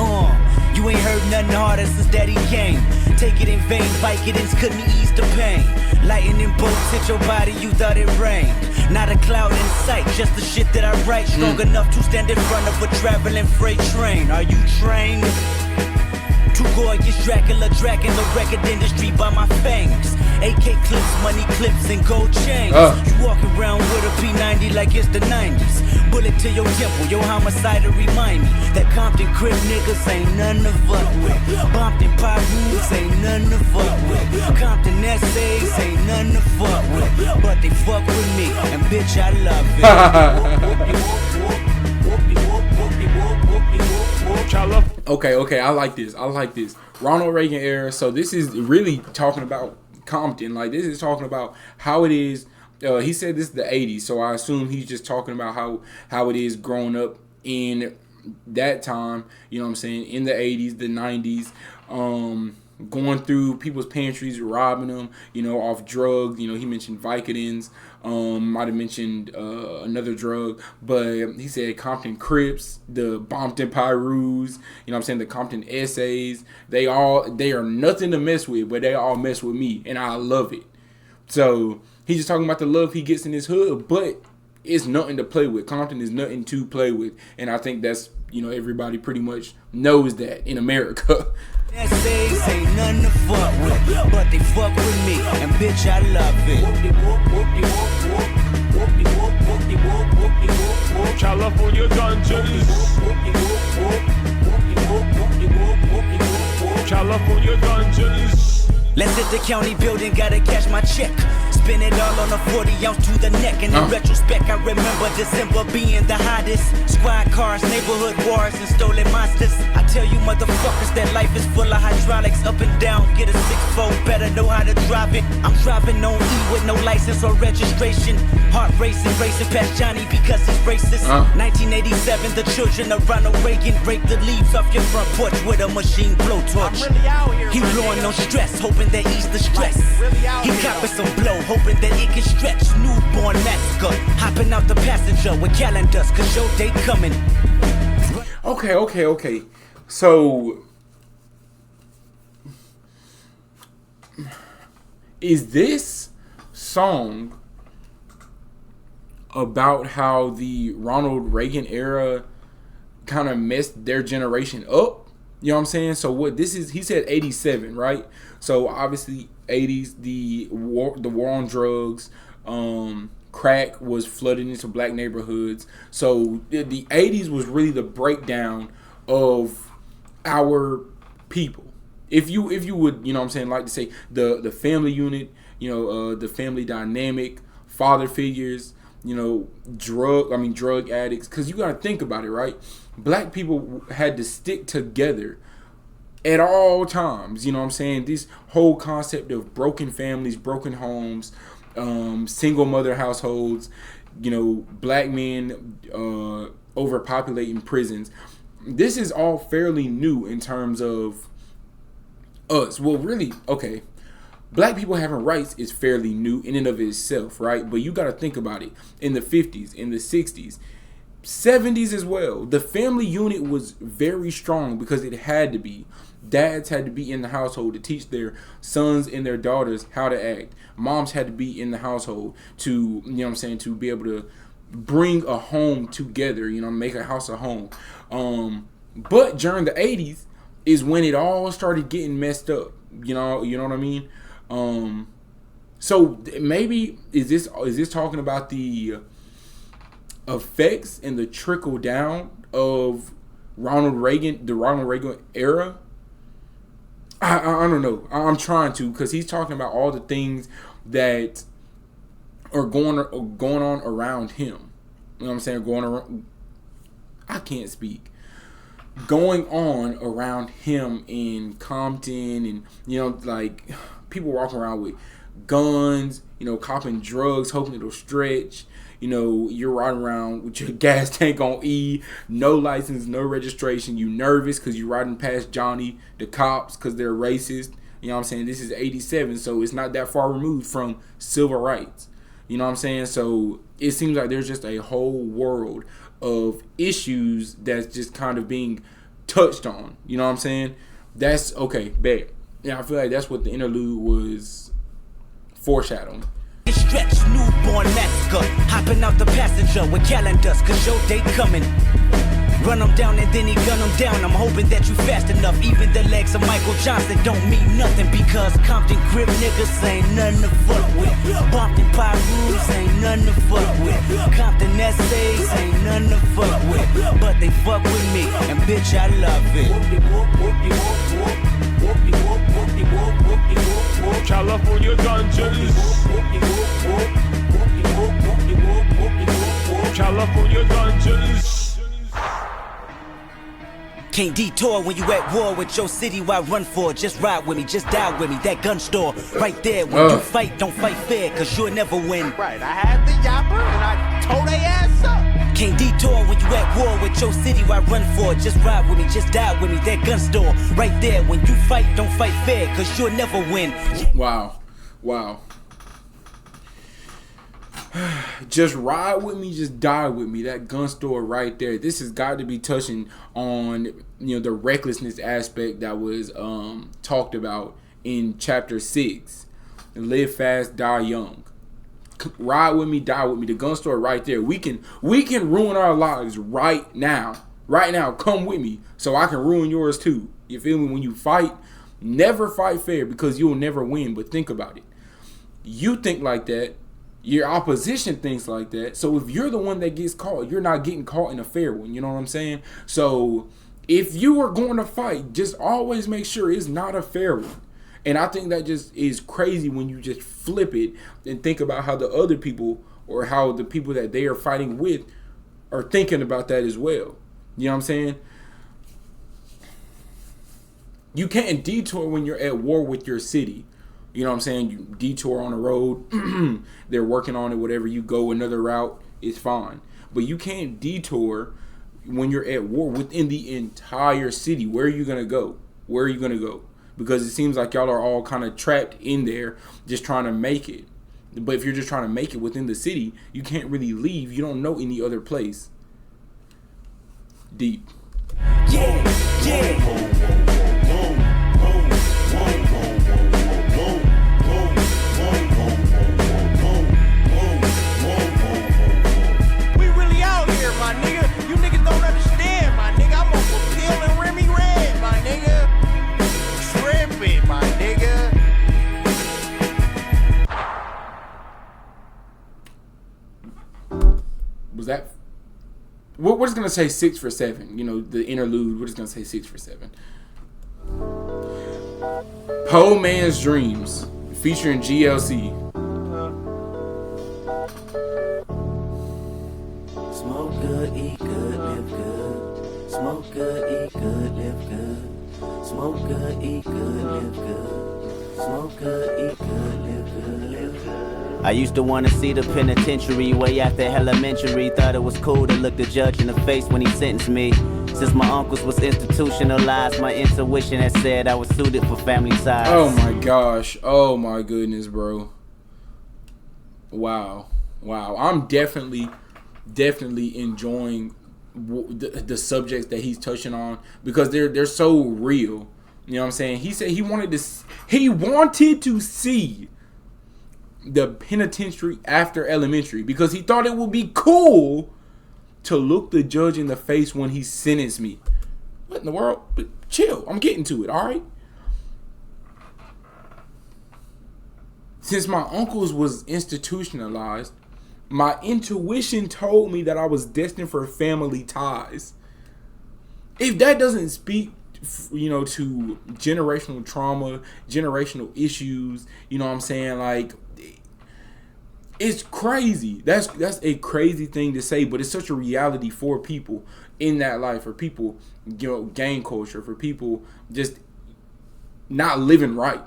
You ain't heard nothing harder since Daddy came. Take it in vain, Vicodins couldn't ease the pain. Lightning bolts hit your body, you thought it rained. Not a cloud in sight, just the shit that I write. Strong enough to stand in front of a traveling freight train. Are you trained? Too gorgeous, Dracula dragging the record industry by my fangs. AK clips, money clips, and gold chains. You walking around with a P90 like it's the 90s. Bullet to your temple, your homicide to remind me that Compton crib niggas ain't none to fuck with. Bompton Pyroos ain't none to fuck with. Compton essays ain't none to fuck with. But they fuck with me, and bitch, I love it. Okay, I like this. Ronald Reagan era. So this is really talking about Compton. Like, this is talking about how it is. He said this is the 80s, so I assume he's just talking about how it is growing up in that time, you know what I'm saying, in the 80s, the 90s, going through people's pantries, robbing them, off drugs. He mentioned Vicodins, might have mentioned another drug, but he said Compton Crips, the Bompton Pyroos, the Compton Essays, they are nothing to mess with, but they all mess with me, and I love it. So he's just talking about the love he gets in his hood, but it's nothing to play with. Compton is nothing to play with, and I think that's, everybody pretty much knows that in America. Essays ain't nothing to fuck with, but they fuck with me, and bitch, I love it. California dungeons. California dungeons. Let's hit the county building, gotta cash my check. Spin it all on a 40 ounce to the neck. And in retrospect, I remember December being the hottest. Squad cars, neighborhood wars, and stolen monsters. I tell you motherfuckers that life is full of hydraulics. Up and down, get a 6-4, better know how to drive it. I'm driving on E with no license or registration. Heart racing past Johnny because he's racist. 1987, the children of Ronald Reagan break the leaves off your front porch with a machine blowtorch. He blowing no stress, hoping that ease the stress. He copping some blow, hoping that it can stretch. Newborn massacre, hopping out the passenger with calendars, cause your day coming. Okay. So, is this song about how the Ronald Reagan era kind of messed their generation up? You know what I'm saying? So what this is, he said 87, right? So obviously 80s, the war on drugs, crack was flooding into black neighborhoods. So the 80s was really the breakdown of our people. If you would, you know what I'm saying, like to say the family unit, the family dynamic, father figures, drug addicts. Because you got to think about it, right? Black people had to stick together at all times. You know what I'm saying? This whole concept of broken families, broken homes, single mother households, black men overpopulating prisons. This is all fairly new in terms of us. Well, really, okay. Black people having rights is fairly new in and of itself, right? But you got to think about it. In the 50s, in the 60s, 70s as well, the family unit was very strong because it had to be. Dads had to be in the household to teach their sons and their daughters how to act. Moms had to be in the household to, to be able to bring a home together, make a house a home. But during the 80s is when it all started getting messed up. You know what I mean? So maybe is this talking about the effects and the trickle down of the Ronald Reagan era? I don't know. I'm trying to, because he's talking about all the things that are going on around him. You know what I'm saying? I can't speak. Going on around him in Compton, and like people walking around with guns, copping drugs, hoping it'll stretch. You're riding around with your gas tank on E, no license, no registration. You nervous because you're riding past Johnny, the cops, because they're racist. You know what I'm saying? This is 87, so it's not that far removed from civil rights. You know what I'm saying? So it seems like there's just a whole world of issues that's just kind of being touched on. You know what I'm saying? That's okay, bet. Yeah, I feel like that's what the interlude was foreshadowing. Stretch, newborn massacre, hopping out the passenger with calendars, cause your day coming. Run them down and then he gun them down. I'm hoping that you fast enough. Even the legs of Michael Johnson don't mean nothing, because Compton crib niggas ain't nothing to fuck with. Bumpton Pie rules ain't nothing to fuck with. Compton essays ain't nothing to fuck with. But they fuck with me, and bitch, I love it. California dungeons. California dungeons. Can't detour when you at war with your city. Why run for it? Just ride with me, just die with me. That gun store right there. When you fight, don't fight fair, cause you'll never win. Right, I had the yapper and I tore they ass up. Can't detour when you at war with your city. Why run for it? Just ride with me, just die with me. That gun store right there. When you fight, don't fight fair, cause you'll never win. Wow. Just ride with me, just die with me. That gun store right there. This has got to be touching on the recklessness aspect that was talked about in chapter 6. Live fast, die young. Ride with me, die with me. The gun store right there. We can ruin our lives right now. Right now, come with me so I can ruin yours too. You feel me? When you fight, never fight fair, because you'll never win. But think about it. You think like that. Your opposition thinks like that. So if you're the one that gets caught, you're not getting caught in a fair one. You know what I'm saying? So if you are going to fight, just always make sure it's not a fair one. And I think that just is crazy when you just flip it and think about how the other people, or how the people that they are fighting with, are thinking about that as well. You know what I'm saying? You can't detour when you're at war with your city. You know what I'm saying? You detour on the road. They're working on it. Whatever, you go another route, it's fine. But you can't detour when you're at war within the entire city. Where are you going to go? Where are you going to go? Because it seems like y'all are all kind of trapped in there just trying to make it. But if you're just trying to make it within the city, you can't really leave. You don't know any other place. Deep. Yeah. My nigga, you niggas don't understand, my nigga. I'm on for Pill and Remy Red, my nigga. Trippin', my nigga. Was that? What is gonna say 6 for 7? The interlude. What is gonna say 6 for 7? Poe Man's Dreams, featuring GLC. Smoke good, eat good, live good. Smoke good, eat good, live good. Smoke good, eat good, live good. Smoke good, eat good, live good, live good. I used to want to see the penitentiary way after elementary. Thought it was cool to look the judge in the face when he sentenced me. Since my uncles was institutionalized, my intuition had said I was suited for family ties. Oh my gosh. Oh my goodness, bro. Wow. I'm definitely enjoying the subjects that he's touching on because they're so real. You know what I'm saying? He said he wanted to see the penitentiary after elementary because he thought it would be cool to look the judge in the face when he sentenced me. What in the world? But chill. I'm getting to it, all right? Since my uncle's was institutionalized, my intuition told me that I was destined for family ties. If that doesn't speak, to generational trauma, generational issues, you know what I'm saying? Like, it's crazy. That's a crazy thing to say, but it's such a reality for people in that life, for people, gang culture, for people just not living right.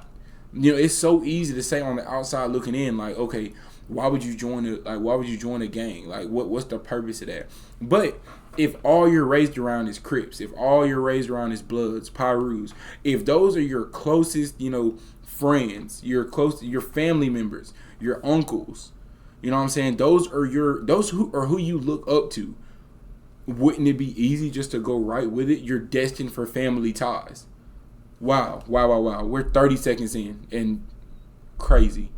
It's so easy to say on the outside looking in, like, okay, why would you join a gang? Like, what's the purpose of that? But if all you're raised around is Crips, if all you're raised around is Bloods, Pyrus, if those are your closest, friends, your family members, your uncles, you know what I'm saying? Those who you look up to. Wouldn't it be easy just to go right with it? You're destined for family ties. Wow. We're 30 seconds in and crazy.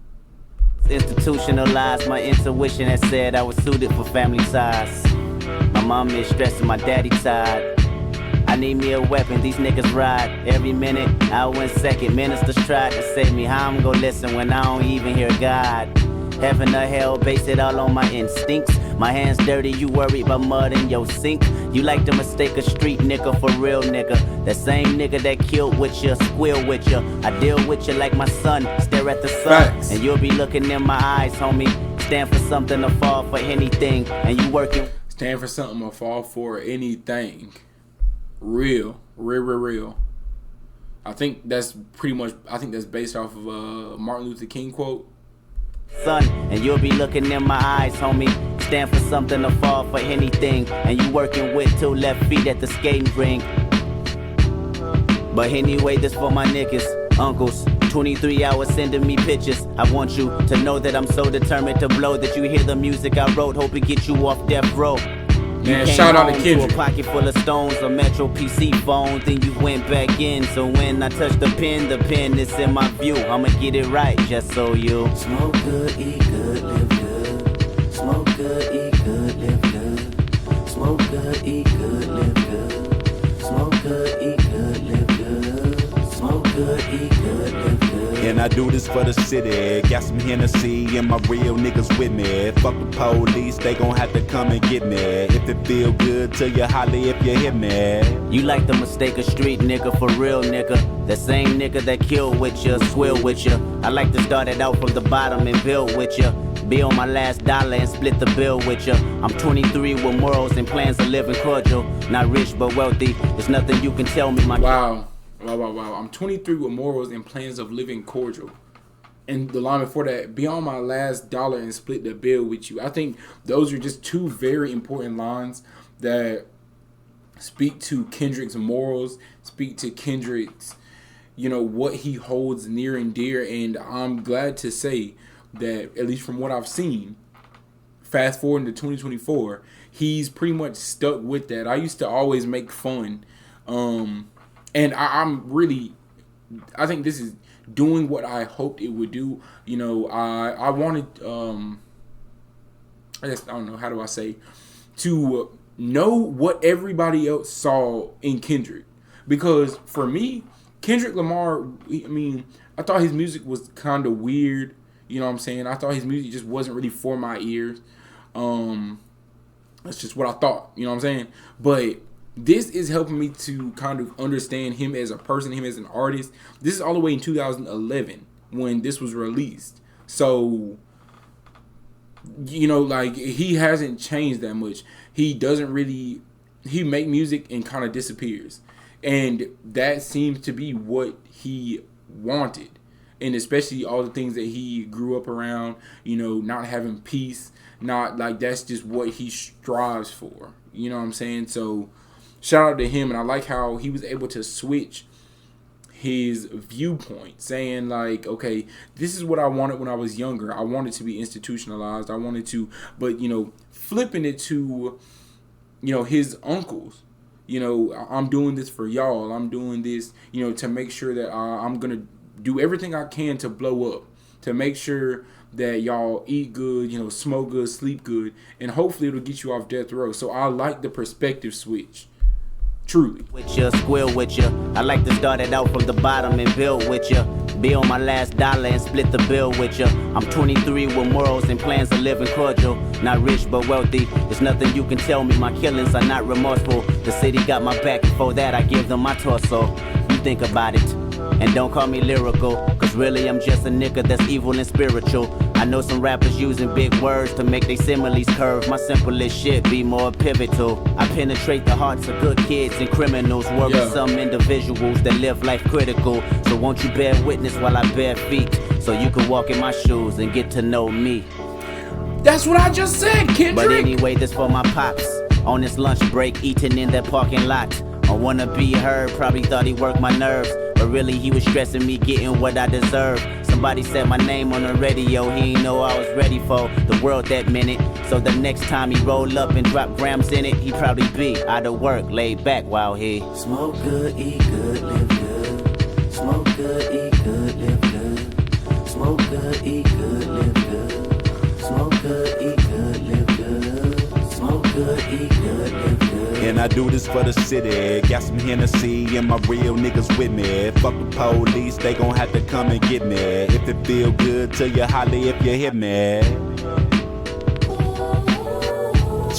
Institutionalized, my intuition had said I was suited for family ties. My mom is stressing my daddy tired. I need me a weapon, these niggas ride every minute, hour and second. Ministers tried to save me, how I'm gonna listen when I don't even hear God? Heaven or hell, base it all on my instincts. My hands dirty, you worried about mud in your sink. You like to mistake a street nigga for real nigga. That same nigga that killed with you, squeal with you. I deal with you like my son, stare at the sun. Facts. And you'll be looking in my eyes, homie. Stand for something or fall for anything. And you working. Stand for something or fall for anything. Real. I think that's based off of Martin Luther King quote. Son, and you'll be looking in my eyes, homie. Stand for something or fall for anything. And you working with 2 left feet at the skating rink. But anyway, this for my niggas, uncles. 23 hours sending me pictures. I want you to know that I'm so determined to blow that you hear the music I wrote. Hope it gets you off death row. Man, shout out to Kendrick. A pocket full of stones, a Metro PC phone. Then you went back in. So when I touch the pen is in my view. I'ma get it right, just so you smoke good, eat good, live good. Smoke good, eat good, live good. Smoke good, eat good, live good. Smoke good, eat good, live good. Smoke good, eat good, live good. And I do this for the city. Got some Hennessy and my real niggas with me. Fuck the police, they gon' have to come and get me. If it feel good to you, holler if you hit me. You like to mistake a street nigga for real nigga. That same nigga that killed with you, squill with you. I like to start it out from the bottom and build with you. Be on my last dollar and split the bill with you. I'm 23 with morals and plans of living cordial. Not rich but wealthy, there's nothing you can tell me, my Wow. I'm 23 with morals and plans of living cordial. And the line before that, be on my last dollar and split the bill with you. I think those are just 2 very important lines that speak to Kendrick's morals, speak to Kendrick's, what he holds near and dear. And I'm glad to say that, at least from what I've seen, fast forward into 2024, he's pretty much stuck with that. I used to always make fun. And I think this is doing what I hoped it would do. I wanted, I don't know, how do I say, to know what everybody else saw in Kendrick. Because for me, Kendrick Lamar, I thought his music was kind of weird. You know what I'm saying? I thought his music just wasn't really for my ears. That's just what I thought. You know what I'm saying? But this is helping me to kind of understand him as a person, him as an artist. This is all the way in 2011. when this was released. So, you know, like, he hasn't changed that much. He doesn't really, he make music and kind of disappears. And that seems to be what he wanted. And especially all the things that he grew up around, you know, not having peace, not like, that's just what he strives for. You know what I'm saying? So shout out to him. And I like how he was able to switch his viewpoint, saying like, okay, this is what I wanted when I was younger. I wanted to be institutionalized. I wanted to, but, you know, flipping it to, you know, his uncles. You know, I'm doing this for y'all. I'm doing this, you know, to make sure that I'm going to do everything I can to blow up, to make sure that y'all eat good, you know, smoke good, sleep good, and hopefully it'll get you off death row. So I like the perspective switch. Truly. With you, squill with you. I like to start it out from the bottom and build with you. Be on my last dollar and split the bill with you. I'm 23 with morals and plans to live in cordial. Not rich but wealthy. There's nothing you can tell me. My killings are not remorseful. The city got my back. Before that, I give them my torso. You think about it. And don't call me lyrical, cause really I'm just a nigga that's evil and spiritual. I know some rappers using big words to make their similes curve. My simplest shit be more pivotal. I penetrate the hearts of good kids and criminals. Worry some individuals that live life critical. So won't you bear witness while I bare feet, so you can walk in my shoes and get to know me. That's what I just said, Kendrick. But anyway, this for my pops. On this lunch break, eating in that parking lot. I wanna be heard, probably thought he worked my nerves. But really he was stressing me getting what I deserve. Somebody said my name on the radio, he ain't know I was ready for the world that minute. So the next time he roll up and drop grams in it, he probably be out of work, laid back while he smoke good, eat good, live good. Smoke good, eat good, live good. Smoke good, eat good, live good. Smoke good, eat good, live good. Smoke good, eat good, live good. And I do this for the city. Got some Hennessy and my real niggas with me. Fuck the police, they gon' have to come and get me. If it feel good to you, holler if you hit me.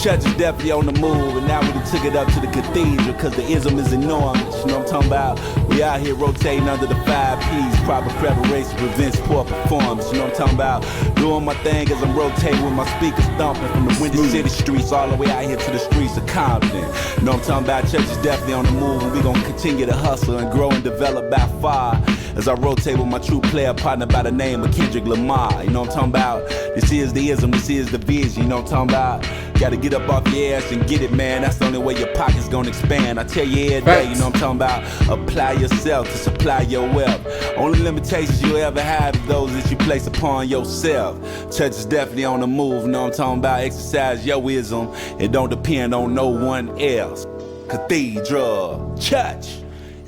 Church is definitely on the move, and now we done took it up to the cathedral, cause the ism is enormous, you know what I'm talking about? We out here rotating under the 5 P's, proper preparation prevents poor performance, you know what I'm talking about? Doing my thing as I'm rotating with my speakers thumping from the Windy City streets all the way out here to the streets of Compton. You know what I'm talking about? Church is definitely on the move, and we gonna continue to hustle and grow and develop by far as I rotate with my true player partner by the name of Kendrick Lamar, you know what I'm talking about? This is the ism, this is the vision, you know what I'm talking about? Gotta get up off your ass and get it, man. That's the only way your pocket's gonna expand. I tell you every day, you know what I'm talking about? Apply yourself to supply your wealth. Only limitations you'll ever have is those that you place upon yourself. Church is definitely on the move, you know what I'm talking about? Exercise your wisdom. It don't depend on no one else. Cathedral, church,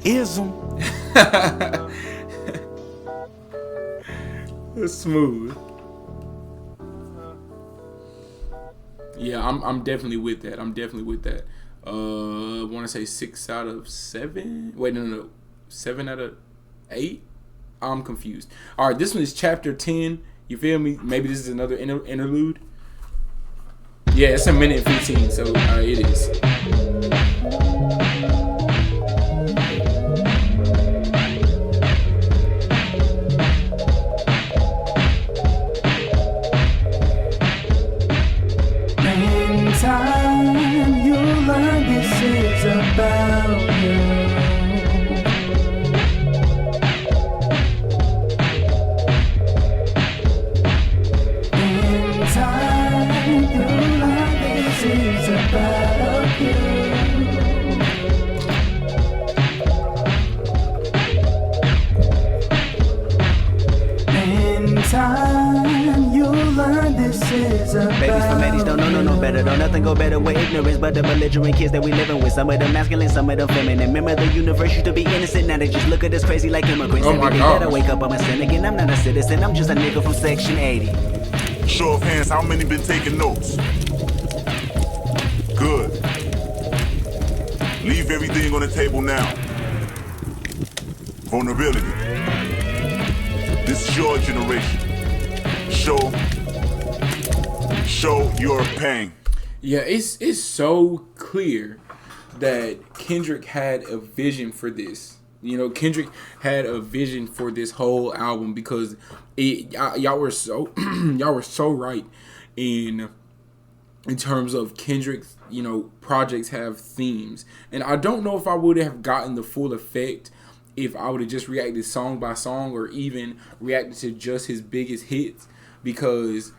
ism. It's smooth. Yeah, I'm definitely with that. I'm definitely with that. I want to say 6 out of 7. Wait, no. 7 out of 8? I'm confused. All right, this one is chapter 10. You feel me? Maybe this is another interlude. Yeah, it's 1 minute and 15, so it is. Time you'll learn this is about you. In time you'll learn this is about you. In time you'll learn this is about. Babies from Eddie's don't know no better. Don't nothing go better with ignorance but the belligerent kids that we living with. Some of them masculine, some of them feminine. Remember the universe used to be innocent. Now they just look at us crazy like immigrants. Oh my Every day God. that I wake up, I'm a sin again. I'm not a citizen. I'm just a nigga from Section 80. Show of hands, how many been taking notes? Good. Leave everything on the table now. Vulnerability. This is your generation. Show your pain. Yeah, it's so clear that Kendrick had a vision for this. You know, Kendrick had a vision for this whole album because y'all were so right in terms of Kendrick's, you know, projects have themes. And I don't know if I would have gotten the full effect if I would have just reacted song by song or even reacted to just his biggest hits, because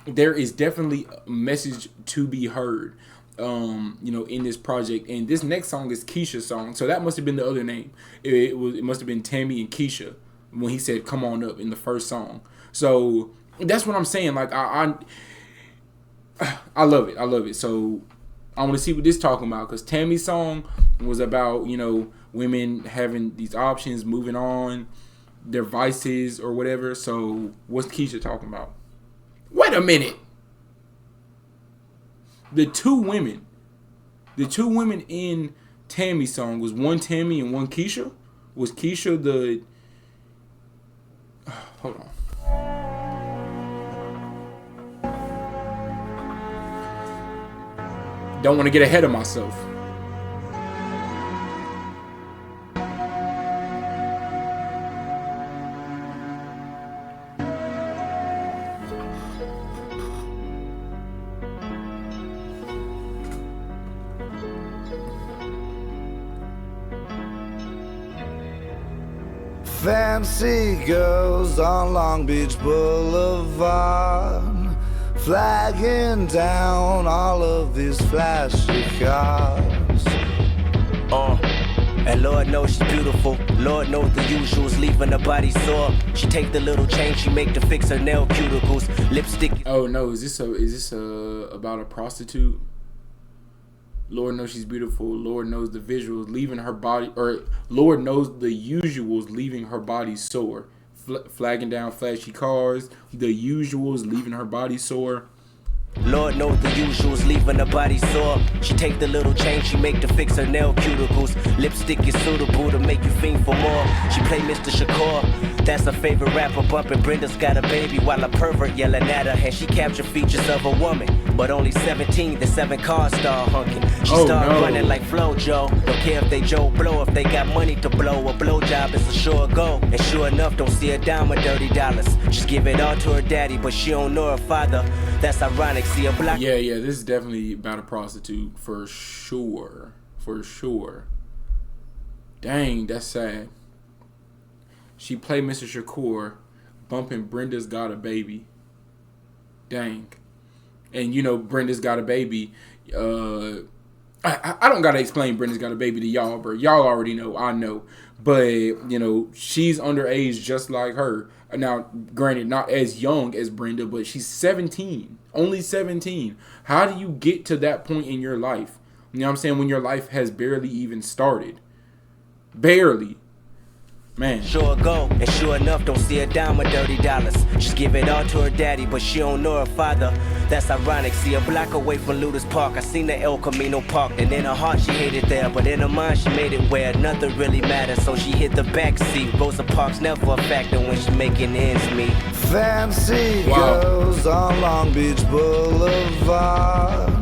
there is definitely a message to be heard, you know, in this project. And this next song is Keisha's song, so that must have been the other name. It must have been Tammy and Keisha when he said "Come on up" in the first song. So that's what I'm saying. Like I love it. I love it. So I want to see what this talking about, because Tammy's song was about, you know, women having these options, moving on, their vices or whatever. So what's Keisha talking about? Wait a minute. The two women in Tammy's song, was one Tammy and one Keisha? Was Keisha the... Hold on. Don't want to get ahead of myself. Fancy girls on Long Beach Boulevard, flagging down all of these flashy cars. And Lord knows she's beautiful. Lord knows the usuals, leaving her body sore. She take the little change she make to fix her nail cuticles. Lipstick. Oh no, is this about a prostitute? Lord knows she's beautiful. Lord knows the visuals, leaving her body, or Lord knows the usuals, leaving her body sore. Flagging down flashy cars, the usuals, leaving her body sore. Lord knows the usuals, leaving her body sore. She take the little change she make to fix her nail cuticles. Lipstick is suitable to make you fiend for more. She play Mr. Shakur, that's her favorite rapper, bumping Brenda's Got a Baby while a pervert yelling at her. And she captured features of a woman, but only 17, the 7 cars start hunking. She started running like Flojo. Don't care if they Joe Blow, if they got money to blow. A blowjob is a sure go. And sure enough, don't see a dime of dirty dollars. Just give it all to her daddy, but she don't know her father. That's ironic, see a black... Yeah, this is definitely about a prostitute, for sure. For sure. Dang, that's sad. She played Mr. Shakur, bumping Brenda's Got a Baby. Dang. And you know, Brenda's Got a Baby, I don't gotta explain Brenda's Got a Baby to y'all, bro. Y'all already know, I know. But, you know, she's underage just like her. Now, granted, not as young as Brenda, but she's 17. Only 17. How do you get to that point in your life? You know what I'm saying? When your life has barely even started. Barely. Man. Sure go, and sure enough, don't see a dime of dirty dollars. Just give it all to her daddy, but she don't know her father. That's ironic, see a block away from Ludus Park. I seen the El Camino park, and in her heart she hated there, but in her mind she made it where nothing really matters. So she hit the back seat. Rosa Parks never a factor when she making ends meet. Fancy girls on Long Beach Boulevard,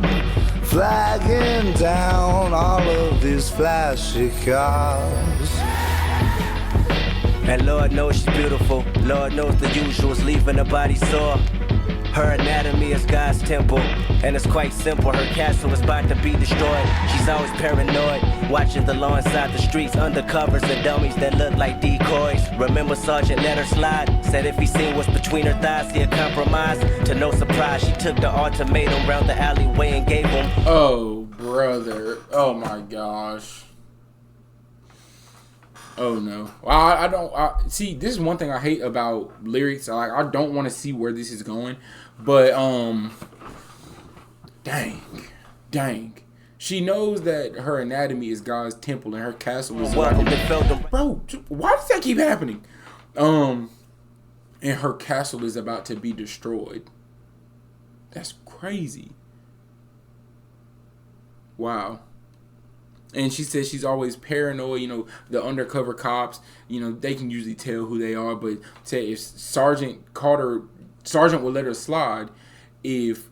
flagging down all of these flashy cars. And Lord knows she's beautiful. Lord knows the usuals, leaving her body sore. Her anatomy is God's temple, and it's quite simple. Her castle is about to be destroyed. She's always paranoid, watching the law inside the streets, undercovers and dummies that look like decoys. Remember Sergeant let her slide, said if he seen what's between her thighs, he'd compromise. To no surprise, she took the ultimatum round the alleyway and gave him. Oh, brother. Oh, my gosh. Oh no! I don't see. This is one thing I hate about lyrics. Like, I don't want to see where this is going, but dang. She knows that her anatomy is God's temple and her castle is. Bro, why does that keep happening? And her castle is about to be destroyed. That's crazy. Wow. And she says she's always paranoid. You know, the undercover cops, you know, they can usually tell who they are. But say if Sergeant would let her slide if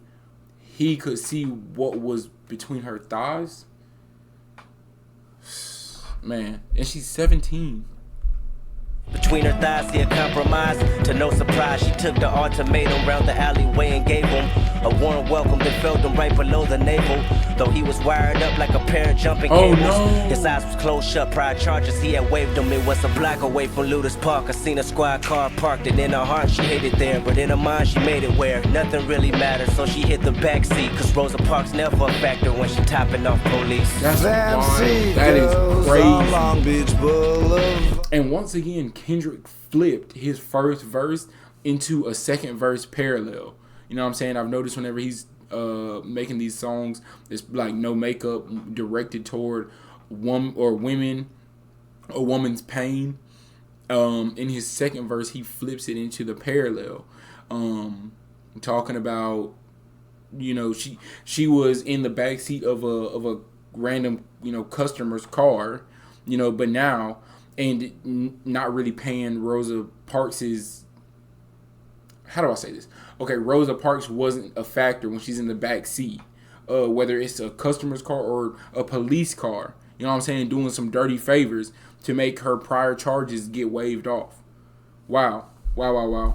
he could see what was between her thighs. Man, and she's 17. Between her thighs, see a compromise. To no surprise, she took the ultimatum round the alleyway and gave him a warm welcome that felt him right below the navel. Though he was wired up like a pair of jumping cables. No. His eyes was closed shut, prior charges he had waved him. It was a block away from Ludus Park. I seen a squad car parked, and in her heart she hated there. But in her mind she made it where nothing really mattered. So she hit the backseat, cause Rosa Parks never a factor when she topping off police. That's wild. That is crazy. Long Beach Boulevard. And once again, Kendrick flipped his first verse into a second verse parallel. You know what I'm saying? I've noticed whenever he's making these songs, it's like no makeup, directed toward women, a woman's pain. In his second verse, he flips it into the parallel, talking about, you know, she was in the backseat of a random, you know, customer's car, you know, but now. And not really paying Rosa Parks's, how do I say this? Okay, Rosa Parks wasn't a factor when she's in the back seat, whether it's a customer's car or a police car. You know what I'm saying? Doing some dirty favors to make her prior charges get waived off. Wow. Never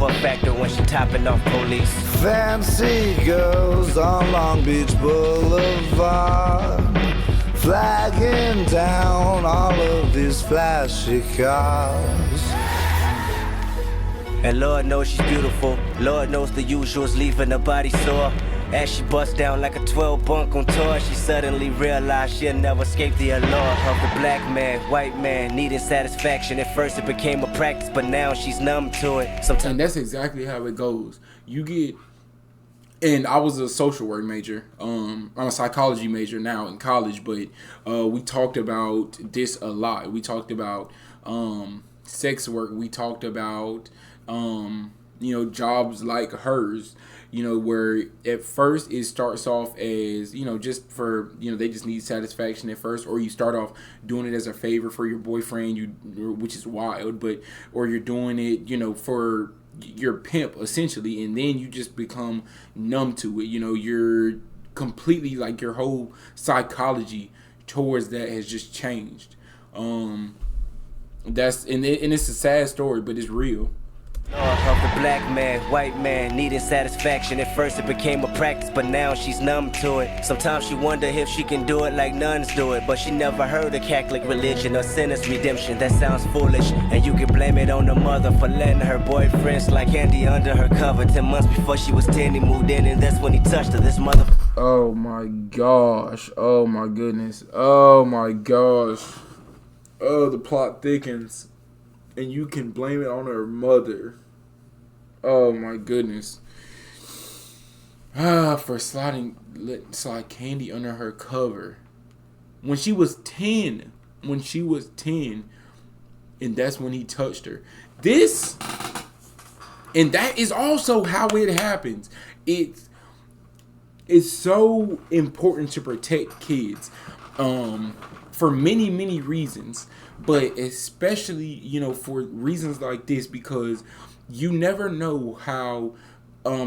a factor when she topping off police. Fancy girls on Long Beach Boulevard, flagging down all of these flashy cars. And Lord knows she's beautiful. Lord knows the usual's leaving her body sore. As she busts down like a 12 bunk on tour, she suddenly realized she'll never escape the allure of the black man, white man, needing satisfaction. At first it became a practice, but now she's numb to it. And that's exactly how it goes. You get... And I was a social work major. I'm a psychology major now in college, but we talked about this a lot. We talked about sex work. We talked about, you know, jobs like hers, you know, where at first it starts off as, you know, just for, you know, they just need satisfaction at first, or you start off doing it as a favor for your boyfriend, which is wild, but, or you're doing it, you know, for your pimp essentially, and then you just become numb to it. You know, you're completely, like, your whole psychology towards that has just changed. That's and it's a sad story, but it's real. Of the black man, white man, needing satisfaction. At first it became a practice, but now she's numb to it. Sometimes she wonder if she can do it like nuns do it, but she never heard of Catholic religion or sinner's redemption. That sounds foolish, and you can blame it on the mother for letting her boyfriend slide candy under her cover. 10 months before she was 10, he moved in, and that's when he touched her. This mother... Oh my gosh. Oh my goodness. Oh my gosh. Oh, the plot thickens. And you can blame it on her mother. Oh my goodness. For letting slide candy under her cover. When she was 10. And that's when he touched her. And that is also how it happens. It's so important to protect kids. For many, many reasons. But especially, you know, for reasons like this, because you never know how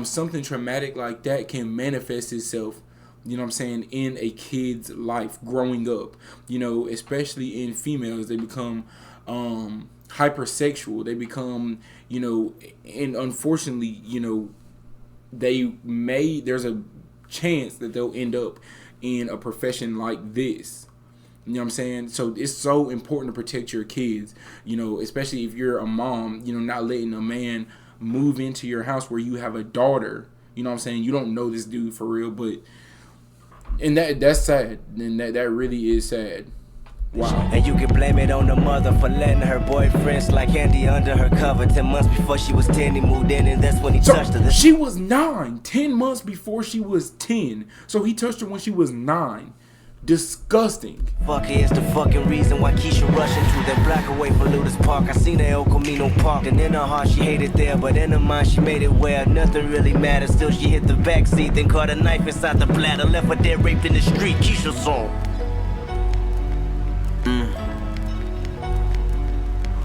something traumatic like that can manifest itself, you know what I'm saying, in a kid's life growing up. You know, especially in females, they become hypersexual. They become, you know, and unfortunately, you know, there's a chance that they'll end up in a profession like this. You know what I'm saying? So it's so important to protect your kids, you know, especially if you're a mom, you know, not letting a man move into your house where you have a daughter. You know what I'm saying? You don't know this dude for real, but, and that's sad. And that really is sad. Wow. And you can blame it on the mother for letting her boyfriend slide candy under her cover. 10 months before she was 10, he moved in, and that's when he touched her. She was 9, 10 months before she was 10. So he touched her when she was 9. Disgusting. Fuck is the fucking reason why Keisha rushing through that block away from Ludus Park. I seen her El Camino Park, and in her heart she hated there, but in her mind she made it where nothing really mattered. Still she hit the backseat, then caught a knife inside the bladder, left her dead raped in the street. Keisha song.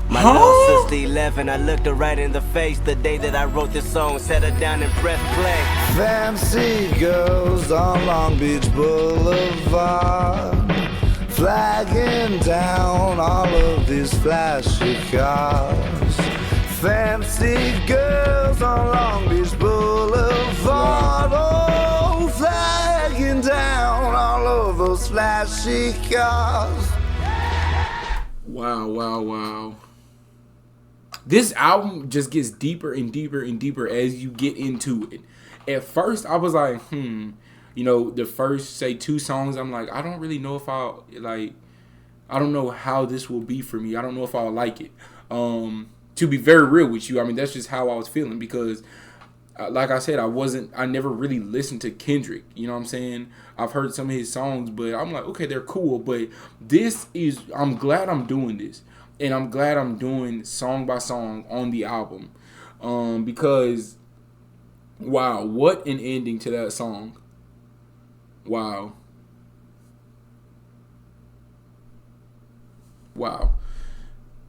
My little sister 11, I looked her right in the face the day that I wrote this song, sat her down and pressed play. Fancy girls on Long Beach Boulevard, flagging down all of these flashy cars. Fancy girls on Long Beach Boulevard. Oh, flagging down all of those flashy cars. Wow. This album just gets deeper and deeper and deeper as you get into it. At first, I was like, you know, the first, say, 2 songs, I'm like, I don't really know if I don't know how this will be for me. I don't know if I'll like it. To be very real with you, I mean, that's just how I was feeling because, like I said, I never really listened to Kendrick. You know what I'm saying? I've heard some of his songs, but I'm like, okay, they're cool. But I'm glad I'm doing this. And I'm glad I'm doing song by song on the album. Because, wow, what an ending to that song. Wow.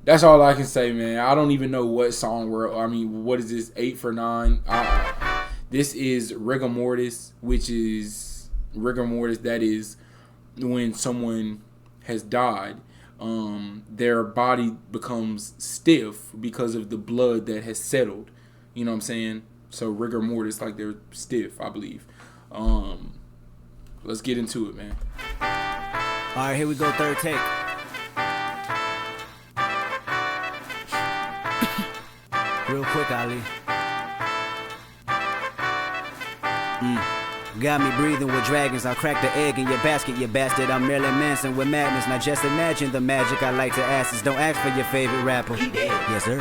That's all I can say, man. I don't even know what song what is this, 8 for 9? This is Rigamortus, which is Rigamortus. That is when someone has died. Their body becomes stiff because of the blood that has settled. You know what I'm saying? So rigor mortis, like they're stiff, I believe. Let's get into it, man. All right, here we go, third take. Real quick, Ali. Got me breathing with dragons. I'll crack the egg in your basket, you bastard. I'm Marilyn Manson with madness. Now just imagine the magic I like to ask is don't ask for your favorite rapper. He did. Yes, sir.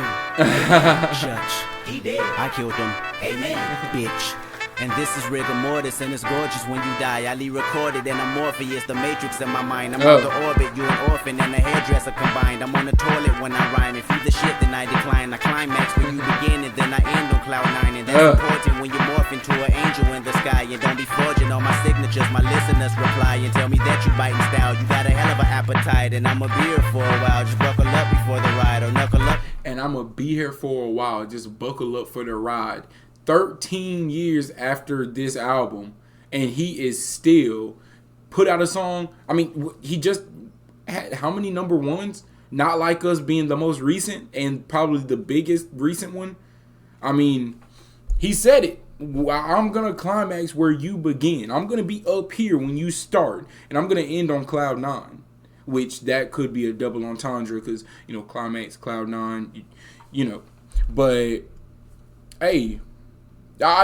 Church. He did. I killed him. Amen. Bitch. And this is Rigamortus, and it's gorgeous when you die. Ali recorded, and I'm Morpheus, the Matrix in my mind. I'm on the orbit, you an orphan and a hairdresser combined. I'm on the toilet when I rhyme. If you the shit, then I decline. I climax when you begin, and then I end on cloud 9. And that's important when you morph into an angel in the sky. And don't be forging all my signatures. My listeners reply and tell me that you biting style. You got a hell of an appetite, and I'ma be here for a while. Just buckle up before the ride, or knuckle up. And I'ma be here for a while. Just buckle up for the ride. 13 years after this album, and he is still put out a song. I mean, he just had how many number ones? Not Like Us being the most recent and probably the biggest recent one. I mean, he said it. I'm going to climax where you begin. I'm going to be up here when you start, and I'm going to end on cloud 9, which that could be a double entendre because, you know, climax, cloud 9, you know. But, hey,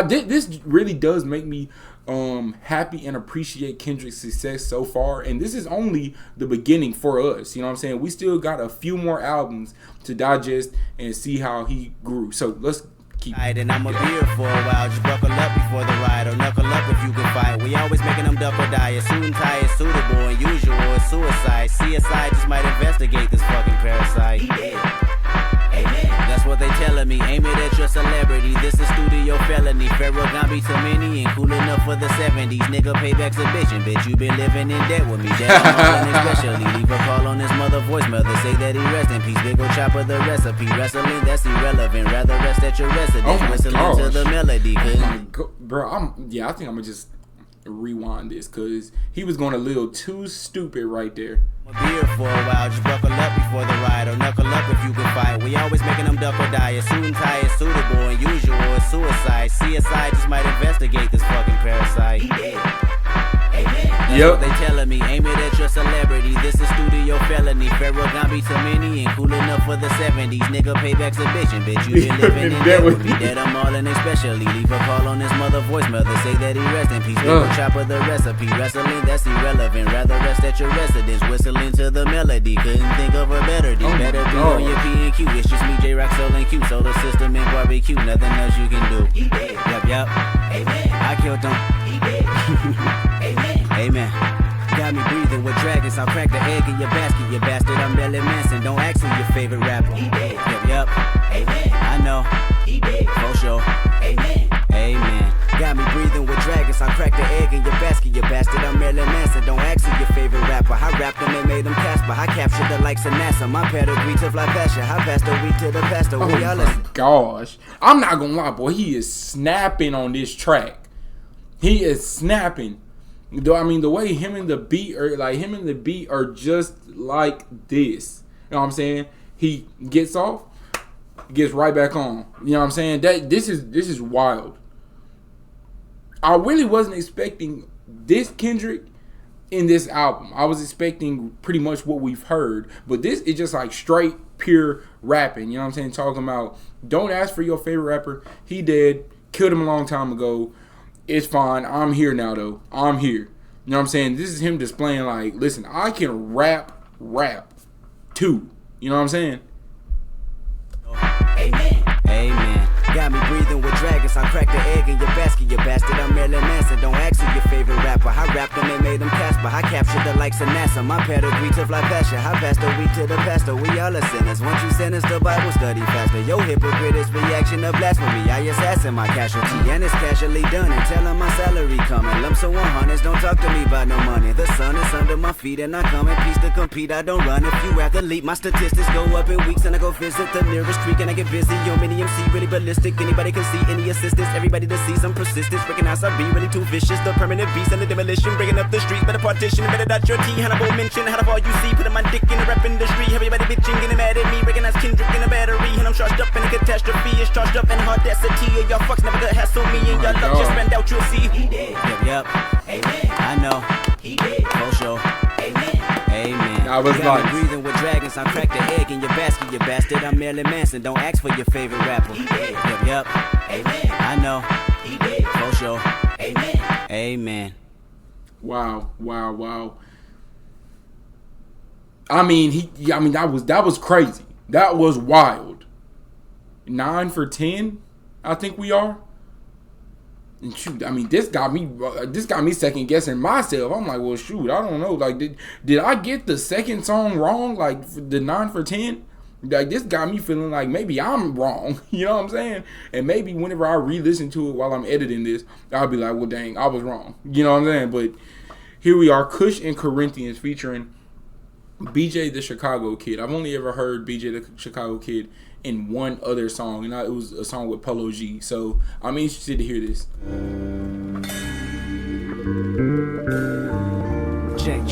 this really does make me happy and appreciate Kendrick's success so far. And this is only the beginning for us. You know what I'm saying? We still got a few more albums to digest and see how he grew. So let's keep. Alright, and I'ma be here for a while. Just buckle up before the ride, or knuckle up if you can fight. We always making them duck or die. A suit and tie is suitable, and usual is suicide. CSI just might investigate this fucking parasite. He did. Amen. That's what they telling me. Aim it at your celebrity. This is studio felony. Pharaoh got me too many and cool enough for the 70s. Nigga, payback's a bitch. And bitch, you been living in debt with me. That I'm on especially. Leave a call on his mother voicemail to say that he rest in peace. Big ol' chopper the recipe. Wrestling, that's irrelevant. Rather rest at your residence. Whistling to the melody. Bro, I think I'm gonna just rewind this because he was going a little too stupid right there. I'ma be here for a while, just buckle up before the ride, or knuckle up if you can fight. We always making them duck or die. A suit and tie is suitable, and usual is suicide. CSI just might investigate this fucking parasite. He did. Amen. That's what they telling me. Aim it at your celebrity. This is studio felony. Pharaoh got me too many and cool enough for the 70s. Nigga, payback's a bitch. And bitch, you been living in debt with me. That I'm all in especially. Leave a call on his mother voicemail to say that he rest in peace. Big ol' chopper the recipe. Wrestling, that's irrelevant. Rather rest at your residence. Whistling to the melody. Couldn't think of a better dish. Better be on your P and Q. It's just me, J Rock, Soul and Q. Solar system and barbecue. Nothing else you can do. He did. Yup. Amen. I killed him. He did. Amen. Amen. Got me breathing with dragons. I'll crack the egg in your basket, you bastard. I'm Marilyn Manson. Don't ask who your favorite rapper. He did. Yup. Amen. I know. He did. For sure. Amen. Amen. Got me breathing with dragons. I'll crack the egg in your basket, you bastard. I'm Marilyn Manson. Don't ask who your favorite rapper. I rapped them and made them Casper. I captured the likes of NASA. My pedigree to fly past you. I passed the week to the pastor. Oh my gosh. I'm not gonna lie, boy. He is snapping on this track. He is snapping. Though, I mean, the way him and the beat are just like this. You know what I'm saying? He gets off, gets right back on. You know what I'm saying? This is wild. I really wasn't expecting this Kendrick in this album. I was expecting pretty much what we've heard, but this is just like straight pure rapping. You know what I'm saying? Talking about don't ask for your favorite rapper. He dead. Killed him a long time ago. It's fine. I'm here now though. I'm here. You know what I'm saying? This is him displaying like, listen, I can rap too. You know what I'm saying? Amen. Amen. Got me breathing with dragons. I cracked the egg in your basket, you bastard. I'm Marilyn Manson. Don't ask who your favorite rapper. I rapped them and made them Casper. I captured the likes of NASA. My pedigree to fly pasture. I passed the weed to the pastor. We all are sinners. Once you sentence the Bible study faster. Yo, hypocrite is reaction of blasphemy. I assassin my casualty and it's casually done. And tell them my salary coming. Lumps of 100s. Don't talk to me about no money. The sun is under my feet and I come in peace to compete. I don't run. If you athlete, my statistics go up in weeks and I go visit the nearest creek and I get busy. Yo, mini MC really ballistic. Anybody can see any assistance. Everybody to see some persistence. Recognize I be really too vicious. The permanent beast and the demolition. Breaking up the streets. Better partition. Better dot your T. Hannibal mention. Out of all you see. Putting my dick in the rap industry. Everybody bitching. Getting mad at me. Recognize Kendrick in a battery. And I'm charged up in a catastrophe. It's charged up in audacity. And y'all fucks never gonna hassle me. And y'all love just ran out. You'll see. He did. Yep. Amen. I know. He did. For sure. Amen. Amen. I was like breathing with dragons. I cracked the egg in your basket, you bastard. I'm Marilyn Manson. Don't ask for your favorite rapper. He did. Yep. Amen. I know. He did. For sure. Amen. Amen. Wow. I mean, that was crazy. That was wild. 9 for 10, I think we are. And shoot, I mean, this got me second guessing myself. I'm like, well, shoot, I don't know. Like, did I get the second song wrong? Like the 9 for 10? Like, this got me feeling like maybe I'm wrong. You know what I'm saying? And maybe whenever I re-listen to it while I'm editing this, I'll be like, well, dang, I was wrong. You know what I'm saying? But here we are, Kush and Corinthians featuring BJ the Chicago Kid. I've only ever heard BJ the Chicago Kid in one other song, and it was a song with Polo G. So I'm interested to hear this. Check.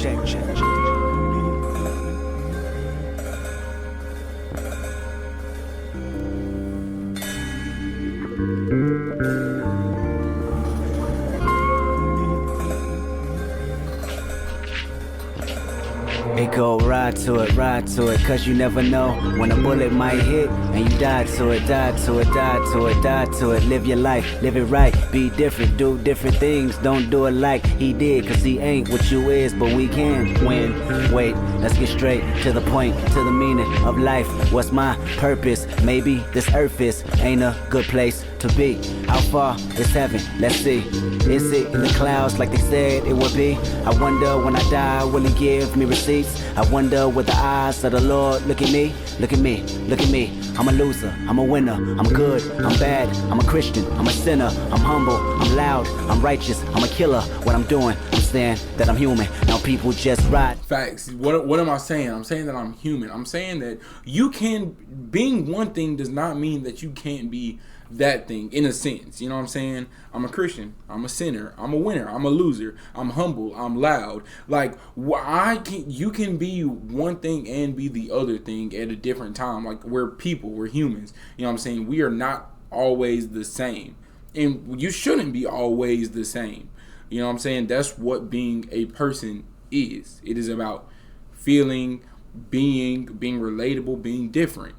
It go ride to it, cause you never know when a bullet might hit and you die to it. Live your life, live it right, be different, do different things, don't do it like he did, cause he ain't what you is, but we can win. Wait, let's get straight to the point, to the meaning of life. What's my purpose? Maybe this earth ain't a good place to be. How far is heaven? Let's see. Is it in the clouds like they said it would be? I wonder when I die, will he give me receipts? I wonder with the eyes of the Lord. Look at me. I'm a loser, I'm a winner, I'm good, I'm bad, I'm a Christian, I'm a sinner, I'm humble, I'm loud, I'm righteous, I'm a killer. What I'm doing, I'm saying that I'm human. Now people just ride. Facts. What am I saying? I'm saying that I'm human. I'm saying that being one thing does not mean that you can't be that thing, in a sense. You know what I'm saying? I'm a Christian, I'm a sinner, I'm a winner, I'm a loser, I'm humble, I'm loud. Like, you can be one thing and be the other thing at a different time. Like, we're people, we're humans. You know what I'm saying? We are not always the same, and you shouldn't be always the same. You know what I'm saying? That's what being a person is. It is about feeling, being relatable, being different,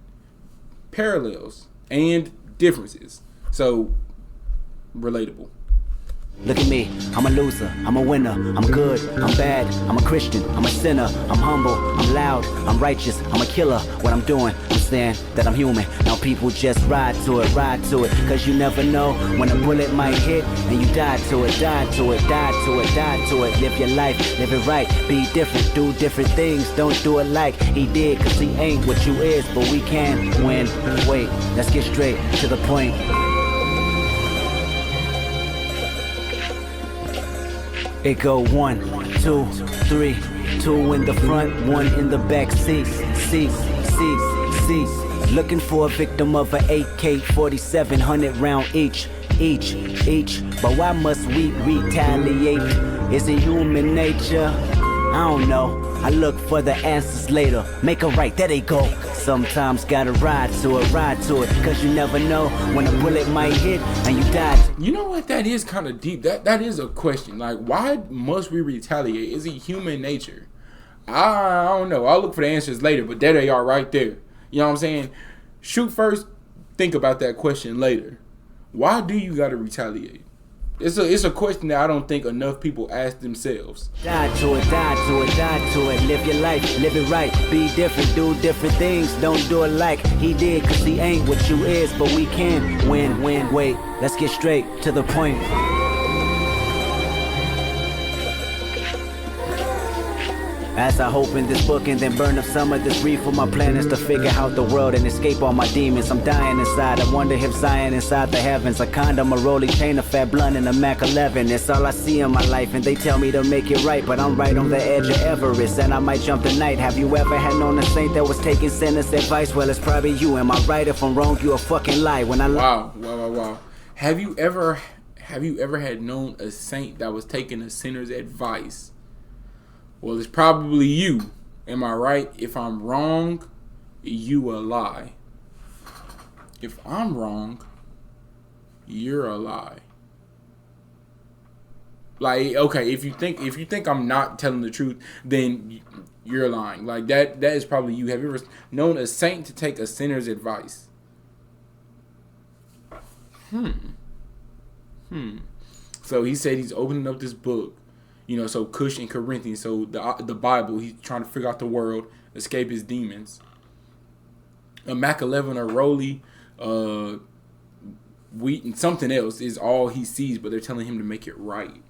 parallels and differences. So, relatable. Look at me, I'm a loser, I'm a winner, I'm good, I'm bad, I'm a Christian, I'm a sinner, I'm humble, I'm loud, I'm righteous, I'm a killer. What I'm doing, I'm saying that I'm human. Now people just ride to it, cause you never know when a bullet might hit and you die to it. Live your life, live it right, be different, do different things, don't do it like he did, cause he ain't what you is, but we can win. Wait, let's get straight to the point. It go 1, 2, 3, 2 in the front, 1 in the back seat. Looking for a victim of an AK 4700 round each. each. But why must we retaliate? Is it human nature? I don't know. I look for the answers later. Make a right, there they go. Sometimes gotta ride to it, cause you never know when a bullet might hit and you die. You know what? That is kind of deep. That is a question. Like, why must we retaliate? Is it human nature? I don't know. I'll look for the answers later, but there they are right there. You know what I'm saying? Shoot first, think about that question later. Why do you gotta retaliate? It's a question that I don't think enough people ask themselves. Die to it, live your life, live it right, be different, do different things, don't do it like he did, cause he ain't what you is, but we can win, wait, let's get straight to the point. As I hope in this book and then burn up some of this reef for my plan is to figure out the world and escape all my demons. I'm dying inside. I wonder if Zion inside the heavens. A condom, a rolling chain, a fat blunt, and a Mac 11. It's all I see in my life, and they tell me to make it right, but I'm right on the edge of Everest, and I might jump the night. Have you ever had known a saint that was taking sinners' advice? Well, it's probably you. Am I right? If I'm wrong, you a fucking lie. When I Wow. Have you ever had known a saint that was taking a sinner's advice? Well, it's probably you. Am I right? If I'm wrong, you a lie. If I'm wrong, you're a lie. Like, okay, if you think I'm not telling the truth, then you're lying. Like that is probably you. Have you ever known a saint to take a sinner's advice? So he said he's opening up this book. You know, so Kush and Corinthians, so the Bible, he's trying to figure out the world, escape his demons. A Mac 11 or Rolly, wheat and something else is all he sees, but they're telling him to make it right.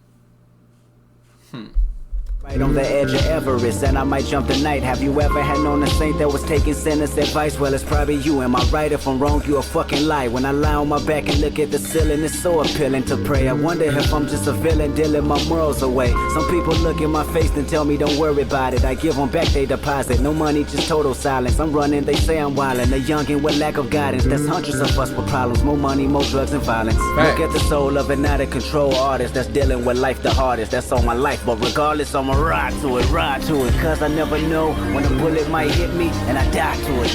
Right on the edge of Everest, and I might jump the night. Have you ever had known a saint that was taking sinners' advice? Well, it's probably you. Am I right? If I'm wrong, you a fucking lie. When I lie on my back and look at the ceiling, it's so appealing to pray. I wonder if I'm just a villain dealing my morals away. Some people look in my face and tell me don't worry about it. I give them back they deposit. No money, just total silence. I'm running, they say I'm wildin'. A youngin' with lack of guidance. There's hundreds of us with problems. More money, more drugs and violence. Look at the soul of an out-of-control artist that's dealing with life the hardest. That's all my life, but regardless, I'ma ride to it, cause I never know when a bullet might hit me, and I die to it.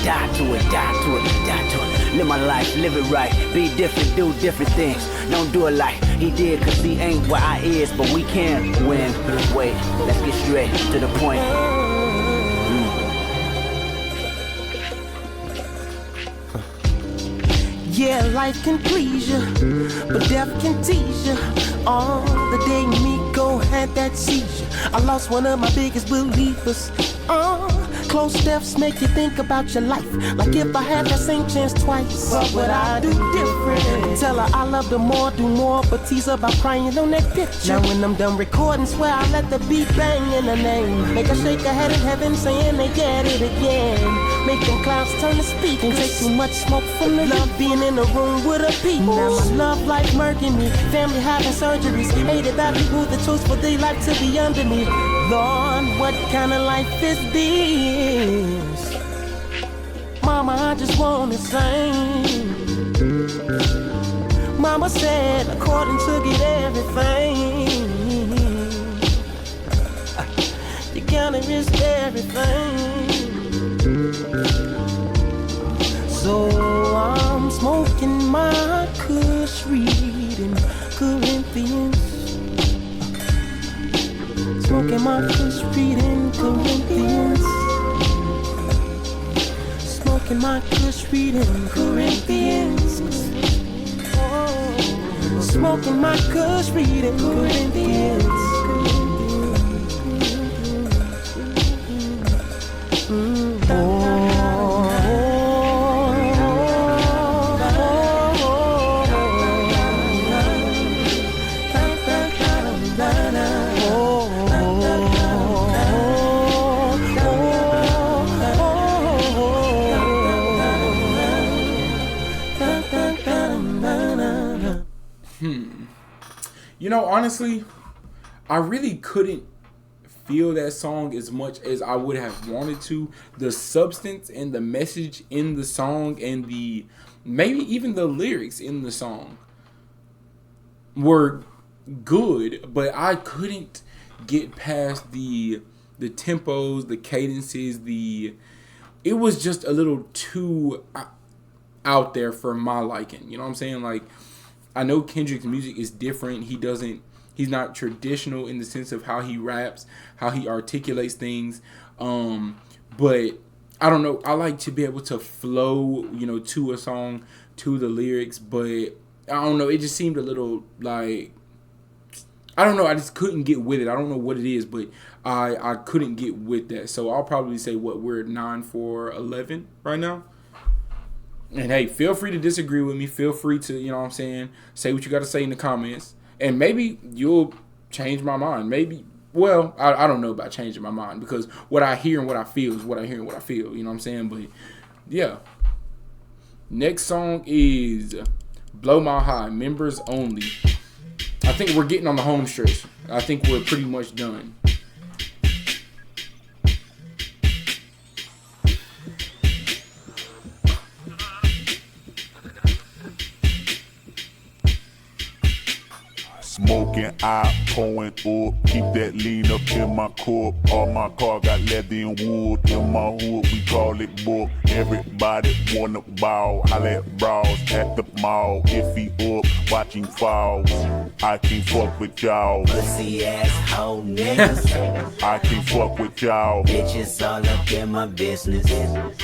Live my life, live it right, be different, do different things. Don't do it like he did, cause he ain't what I is, but we can win. Wait, let's get straight to the point. Yeah, life can please you, but death can tease you. On the day Miko had that seizure, I lost one of my biggest believers. Close steps make you think about your life. Like if I had that same chance twice, what would I do different? Tell her I love her more, do more, but tease her about crying on that picture. Now when I'm done recording, swear I let the beat bang in her name. Make her shake her head in heaven, saying they get it again. Make them clouds turn to speak and take too much smoke from the love being in the room with a people. Now my love life murking me, family having surgeries, hated by people that chose for their life to be under me. Lord, what kind of life is this? Mama, I just wanna sing. Mama said, according to get everything, you gotta risk everything. So I'm smoking my Kush, reading Corinthians. Smoking my Kush, reading Corinthians. Smoking my Kush, reading Corinthians. Oh, smoking my Kush, reading Corinthians. You know, honestly, I really couldn't feel that song as much as I would have wanted to. The substance and the message in the song and the maybe even the lyrics in the song were good, but I couldn't get past the tempos, the cadences, it was just a little too out there for my liking. You know what I'm saying? Like, I know Kendrick's music is different. He's not traditional in the sense of how he raps, how he articulates things. But I don't know. I like to be able to flow, to a song, to the lyrics. But I don't know. It just seemed a little like, I don't know. I just couldn't get with it. I don't know what it is, but I couldn't get with that. So I'll probably say we're at 9 for 11 right now. And hey, feel free to disagree with me. Feel free to, say what you got to say in the comments. And maybe you'll change my mind. Maybe, well, I don't know about changing my mind, because what I hear and what I feel is what I hear and what I feel. You know what I'm saying? But yeah. Next song is Blow My High, members only. I think we're getting on the home stretch. I think we're pretty much done. Smoking, I pouring up, keep that lean up in my cup. All my car got leather and wood. In my hood, we call it book. Everybody wanna ball. I let bras at the mall. If he up, watching fall. I can't fuck with y'all. Pussy ass hoe niggas. I can't fuck with y'all. Bitches all up in my business.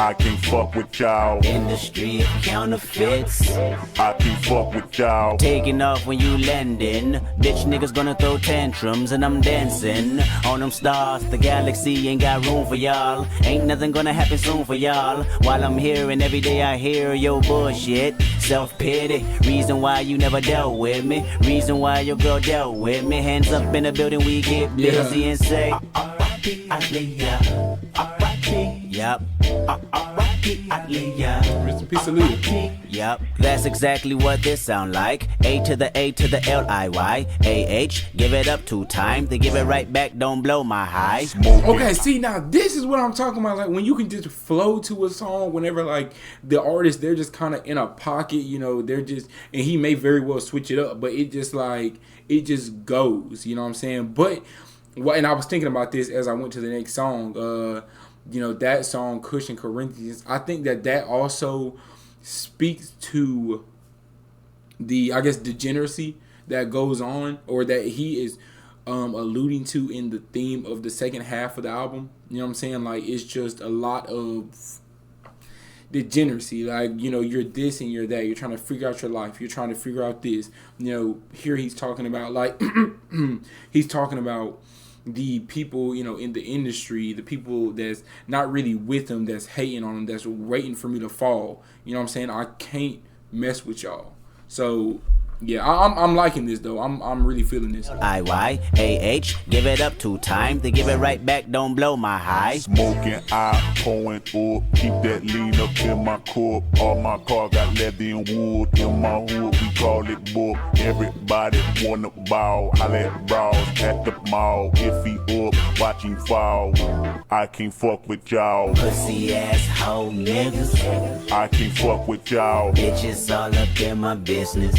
I can't fuck with y'all. Industry of counterfeits. I can't fuck with y'all. Taking off when you landing. Bitch niggas gonna throw tantrums and I'm dancing on them stars. The galaxy ain't got room for y'all. Ain't nothing gonna happen soon for y'all. While I'm here and every day I hear your bullshit. Self-pity, reason why you never dealt with me. Reason why your girl dealt with me. Hands up in the building, we get busy and say R.I.P. Aaliyah. R.I.P. Yup. R.I.P. Aaliyah. Rest in peace, Aaliyah. Yup, that's exactly what this sound like. A to the A to the L-I-Y. A-H, give it up 2 times. They give it right back, don't blow my high. Okay, see, now this is what I'm talking about. Like, when you can just flow to a song whenever, like, the artist, they're just kind of in a pocket, they're just, and he may very well switch it up, but it just, like, it just goes, you know what I'm saying? But, and I was thinking about this as I went to the next song, that song, Kush and Corinthians. I think that also speaks to the, I guess, degeneracy that goes on, or that he is alluding to in the theme of the second half of the album. You know what I'm saying? Like, it's just a lot of degeneracy. Like, you're this and you're that. You're trying to figure out your life. You're trying to figure out this. Here he's talking about, like, he's talking about the people, in the industry, the people that's not really with him, that's hating on him, that's waiting for me to fall. You know what I'm saying? I can't mess with y'all. So, yeah, I'm liking this, though. I'm really feeling this. I-Y-A-H, give it up 2 times. They give it right back, don't blow my high. Smoking, I pouring up, keep that lean up in my cup. All my car got leather and wood. In my hood, we call it book. Everybody wanna ball. I let bras at the mall. If he up, watching fall. I can't fuck with y'all. Pussy ass hoe niggas. I can't fuck with y'all. Bitches all up in my business.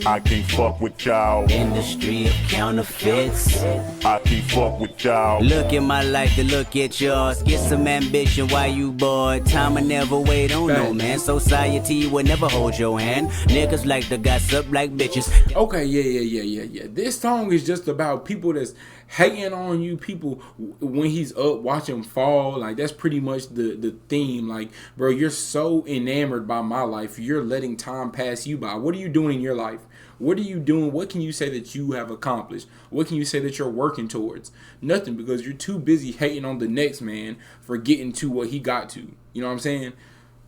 I can't fuck with y'all. Industry of counterfeits. I can't fuck with y'all. Look at my life to look at yours. Get some ambition while you bored. Time will never wait on no man. Society will never hold your hand. Niggas like to gossip like bitches. Okay, yeah. This song is just about people that's hating on you, people when he's up, watch him fall. Like, that's pretty much the theme. Like, bro, you're so enamored by my life, you're letting time pass you by. What are you doing in your life? What are you doing? What can you say that you have accomplished? What can you say that you're working towards? Nothing, because you're too busy hating on the next man for getting to what he got to. You know what I'm saying?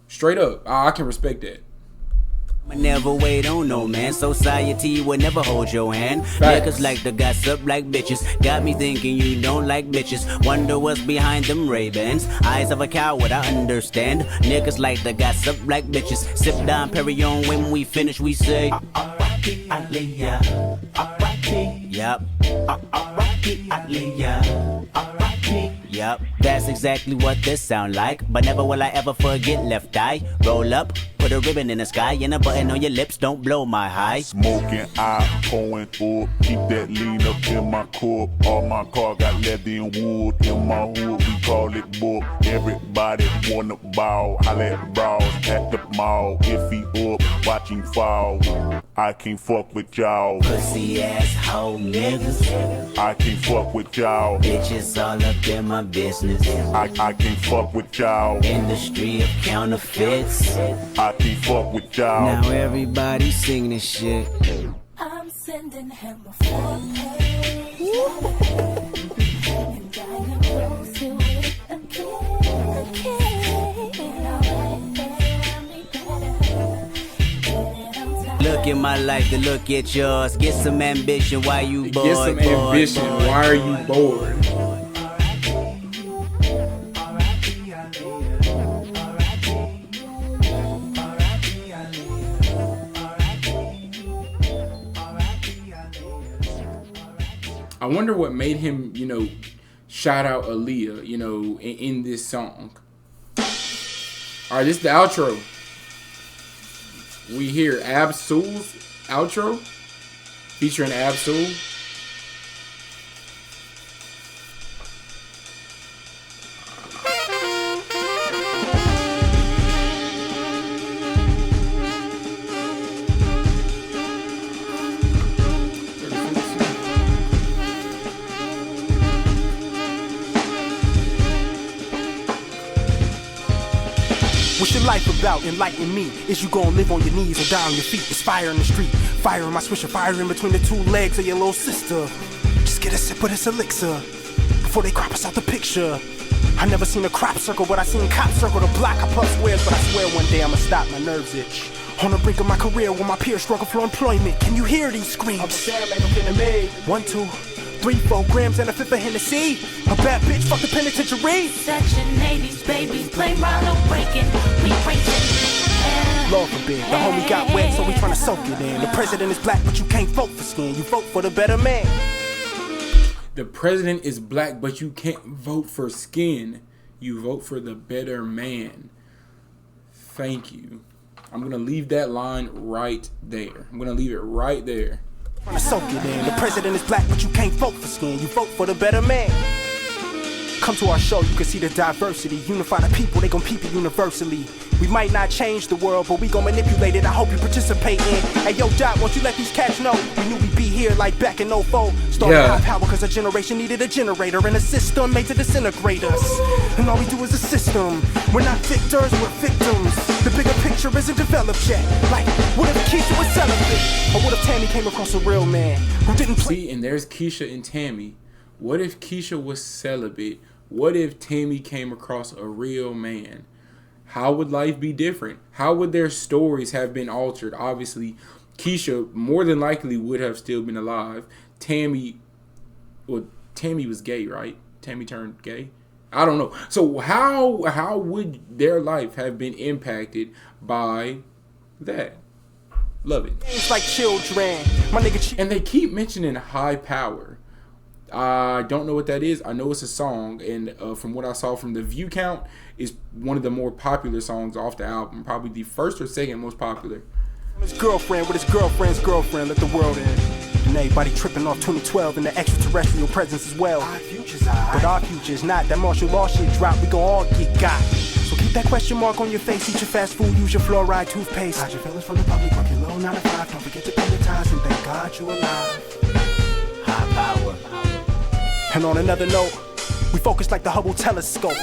Straight up, I can respect that. Never wait on no man. Society will never hold your hand. Niggas like to gossip like bitches. Got me thinking you don't like bitches. Wonder what's behind them Ray-Bans. Eyes of a coward, I understand. Niggas like to gossip like bitches. Sip down Perignon, when we finish we say R.I.P. Aaliyah. R.I.P. Yup. R.I.P. Aaliyah. R.I.P. Yup. up. That's exactly what this sound like. But never will I ever forget left eye. Roll up, put a ribbon in the sky, and a button on your lips, don't blow my high. Smoking, I pouring up, keep that lean up in my cup. All my car got leather and wood. In my hood, we call it book. Everybody wanna bow, holla at bras at the mall. If he up, watch him fall. I can't fuck with y'all. Pussy ass hoe niggas. I can't fuck with y'all. Bitches all up in my business. I can't fuck with y'all. Industry of counterfeits. I can't fuck with y'all. Now everybody sing this shit. I'm sending him a foreplay. And I am close to it again. Look at my life, to look at yours. Get some ambition, why you bored? Get some ambition, why are you bored? I wonder what made him, shout out Aaliyah, in this song. All right, this is the outro. We hear Ab-Soul's outro featuring Ab-Soul. What's your life about? Enlighten me. Is you gonna live on your knees or die on your feet? It's fire in the street. Fire in my swisher. Fire in between the two legs of your little sister. Just get a sip of this elixir before they crop us out the picture. I never seen a crop circle, but I seen cops circle the block. I puff squares, but I swear one day I'ma stop. My nerves itch. On the brink of my career, where my peers struggle for employment. Can you hear these screams? I'm sad like I'm getting made. 1, 2, 3, 4 grams and a fifth of Hennessy. A bad bitch, fuck the penitentiary. Section 80s, babies play Ronald Reagan. We racing. Lord forbid, the homie got wet, so we tryna soak it in. The president is black, but you can't vote for skin. You vote for the better man. The president is black, but you can't vote for skin. You vote for the better man. Thank you. I'm gonna leave that line right there. I'm gonna leave it right there. Tryna soak it in. The president is black, but you can't vote for skin. You vote for the better man. Come to our show, you can see the diversity. Unify the people, they gon' peep it universally. We might not change the world, but we gon' manipulate it. I hope you participate in. Hey, yo, Doc, won't you let these cats know? We knew we'd be here like back in 04. Started HiiiPoWeR cause a generation needed a generator and a system made to disintegrate us. And all we do is a system. We're not victors, we're victims. The bigger picture isn't developed yet. Like, what if Keisha was celibate? Or what if Tammy came across a real man who didn't play? See, and there's Keisha and Tammy. What if Keisha was celibate? What if Tammy came across a real man? How would life be different? How would their stories have been altered? Obviously, Keisha more than likely would have still been alive. Tammy was gay, right? Tammy turned gay? I don't know. So how would their life have been impacted by that? Love it. It's like children. My nigga. And they keep mentioning HiiiPoWeR. I don't know what that is. I know it's a song, and from what I saw from the view count, is one of the more popular songs off the album. Probably the first or second most popular. His girlfriend with his girlfriend's girlfriend let the world in. And everybody tripping off 2012 and the extraterrestrial presence as well. But our future's not. That martial law shit drop, we gon' all get got. So keep that question mark on your face. Eat your fast food, use your fluoride toothpaste. Hide your feelings from the public, work your low 9 to 5. Don't forget to pay the tithes and thank God you alive. HiiiPoWeR. And on another note, we focus like the Hubble telescope.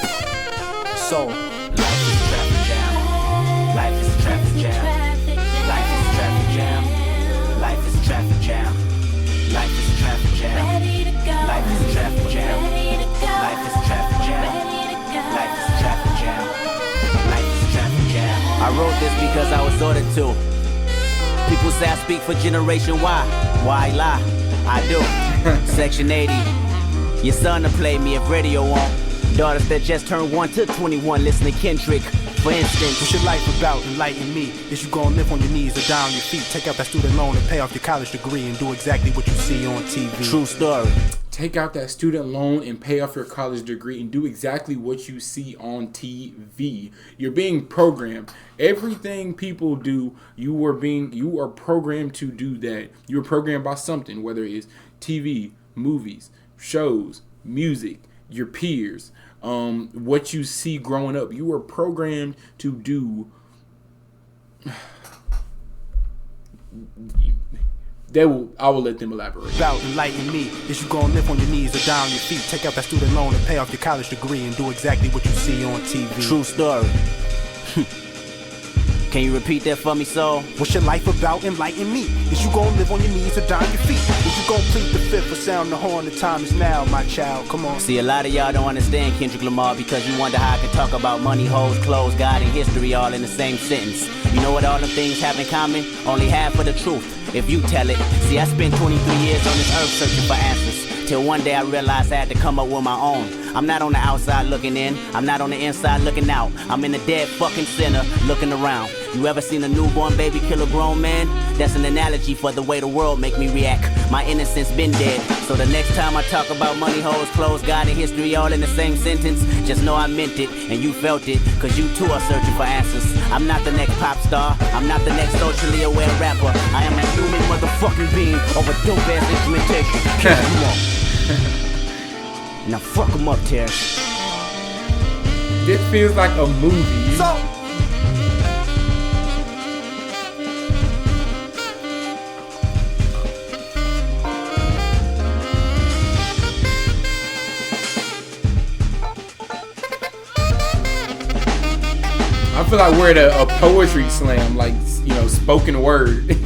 So, life is traffic jam. Life is traffic jam. Life is traffic jam. Life is traffic jam. Life is traffic jam. Life is traffic jam. Life is traffic jam. Life is traffic jam. Life is traffic jam. I wrote this because I was ordered to. People say I speak for Generation Y. Why lie? I do. Section 80. Your son to play me if radio on. Daughters that just turned 1 to 21 listen to Kendrick. For instance, what's your life about? Enlighten me. Is you gonna live on your knees or die on your feet? Take out that student loan and pay off your college degree and do exactly what you see on TV. True story. take out that student loan and pay off your college degree and do exactly what you see on TV. You're being programmed. Everything people do, you are programmed to do that. You're programmed by something, whether it's TV, movies, shows, music, your peers, what you see growing up. You are programmed to do. I will let them elaborate. About enlighten me. Is you gonna live on your knees or die on your feet? Take out that student loan and pay off your college degree and do exactly what you see on TV. True story. Can you repeat that for me, soul? What's your life about? Enlighten me. Is you gonna live on your knees or die on your feet? Is you gonna plead the fifth or sound the horn? The time is now, my child. Come on. See, a lot of y'all don't understand Kendrick Lamar because you wonder how I can talk about money, hoes, clothes, God, and history all in the same sentence. You know what all them things have in common? Only half of the truth, if you tell it. See, I spent 23 years on this earth searching for answers. Till one day I realized I had to come up with my own. I'm not on the outside looking in, I'm not on the inside looking out. I'm in the dead fucking center looking around. You ever seen a newborn baby kill a grown man? That's an analogy for the way the world make me react. My innocence been dead. So the next time I talk about money, hoes, clothes, God, and history all in the same sentence, just know I meant it and you felt it, cause you too are searching for answers. I'm not the next pop star, I'm not the next socially aware rapper. I am a human motherfucking being of a dope ass instrumentation. Come on. Now fuck him up, Terrence. This feels like a movie. So I feel like we're at a poetry slam, like, you know, spoken word.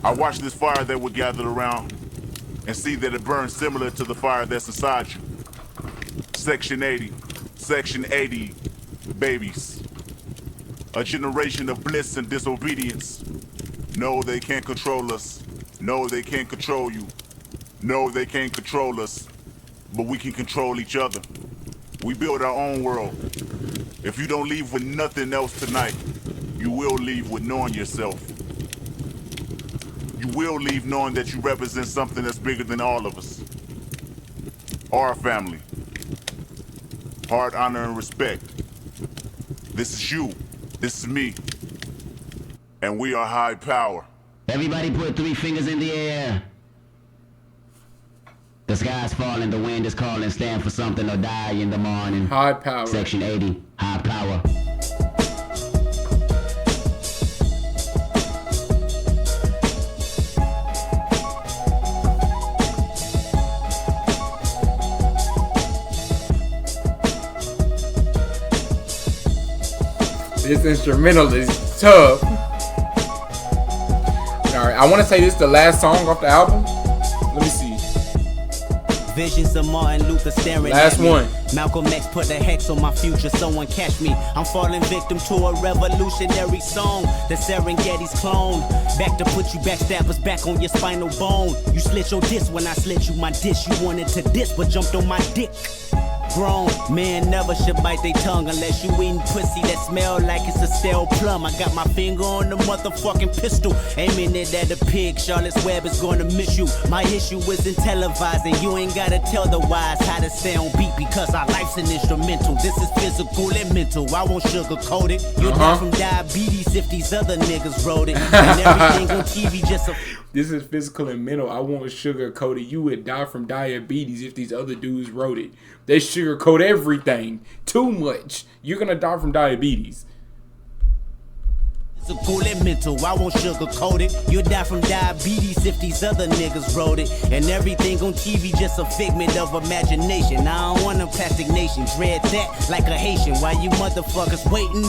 I watch this fire that we're gathered around and see that it burns similar to the fire that's inside you. Section 80, Section 80, babies. A generation of bliss and disobedience. No, they can't control us. No, they can't control you. No, they can't control us. But we can control each other. We build our own world. If you don't leave with nothing else tonight, you will leave with knowing yourself. You will leave knowing that you represent something that's bigger than all of us. Our family. Heart, honor, and respect. This is you. This is me. And we are HiiiPoWeR. Everybody put 3 fingers in the air. The sky's falling, the wind is calling. Stand for something or die in the morning. HiiiPoWeR. Section 80, HiiiPoWeR. This instrumental is tough. Alright, I want to say this is the last song off the album. Let me see. Visions of Martin Luther staring Last at me. one. Malcolm X put a hex on my future, someone catch me. I'm falling victim to a revolutionary song. The Serengeti's clone. Back to put you backstabbers back on your spinal bone. You slit your disc when I slit you my dish. You wanted to diss but jumped on my dick. grown men never should bite their tongue unless you eating pussy that smell like it's a stale plum. I got my finger on the motherfucking pistol, aiming it at the pig. Charlotte's Web is gonna miss you. My issue isn't televising. You ain't gotta tell the wise how to stay on beat because our life's an instrumental. This is physical and mental. I won't sugarcoat it. You'll die from diabetes if these other niggas wrote it. And everything on TV just a... This is physical and mental. I won't sugarcoat it. You would die from diabetes if these other dudes wrote it. They sugarcoat everything too much. You're gonna die from diabetes. Physical and mental, I won't sugarcoat it. You'll die from diabetes if these other niggas wrote it. And everything on TV just a figment of imagination. I don't want a plastic nation. Dread that like a Haitian. Why you motherfuckers waiting?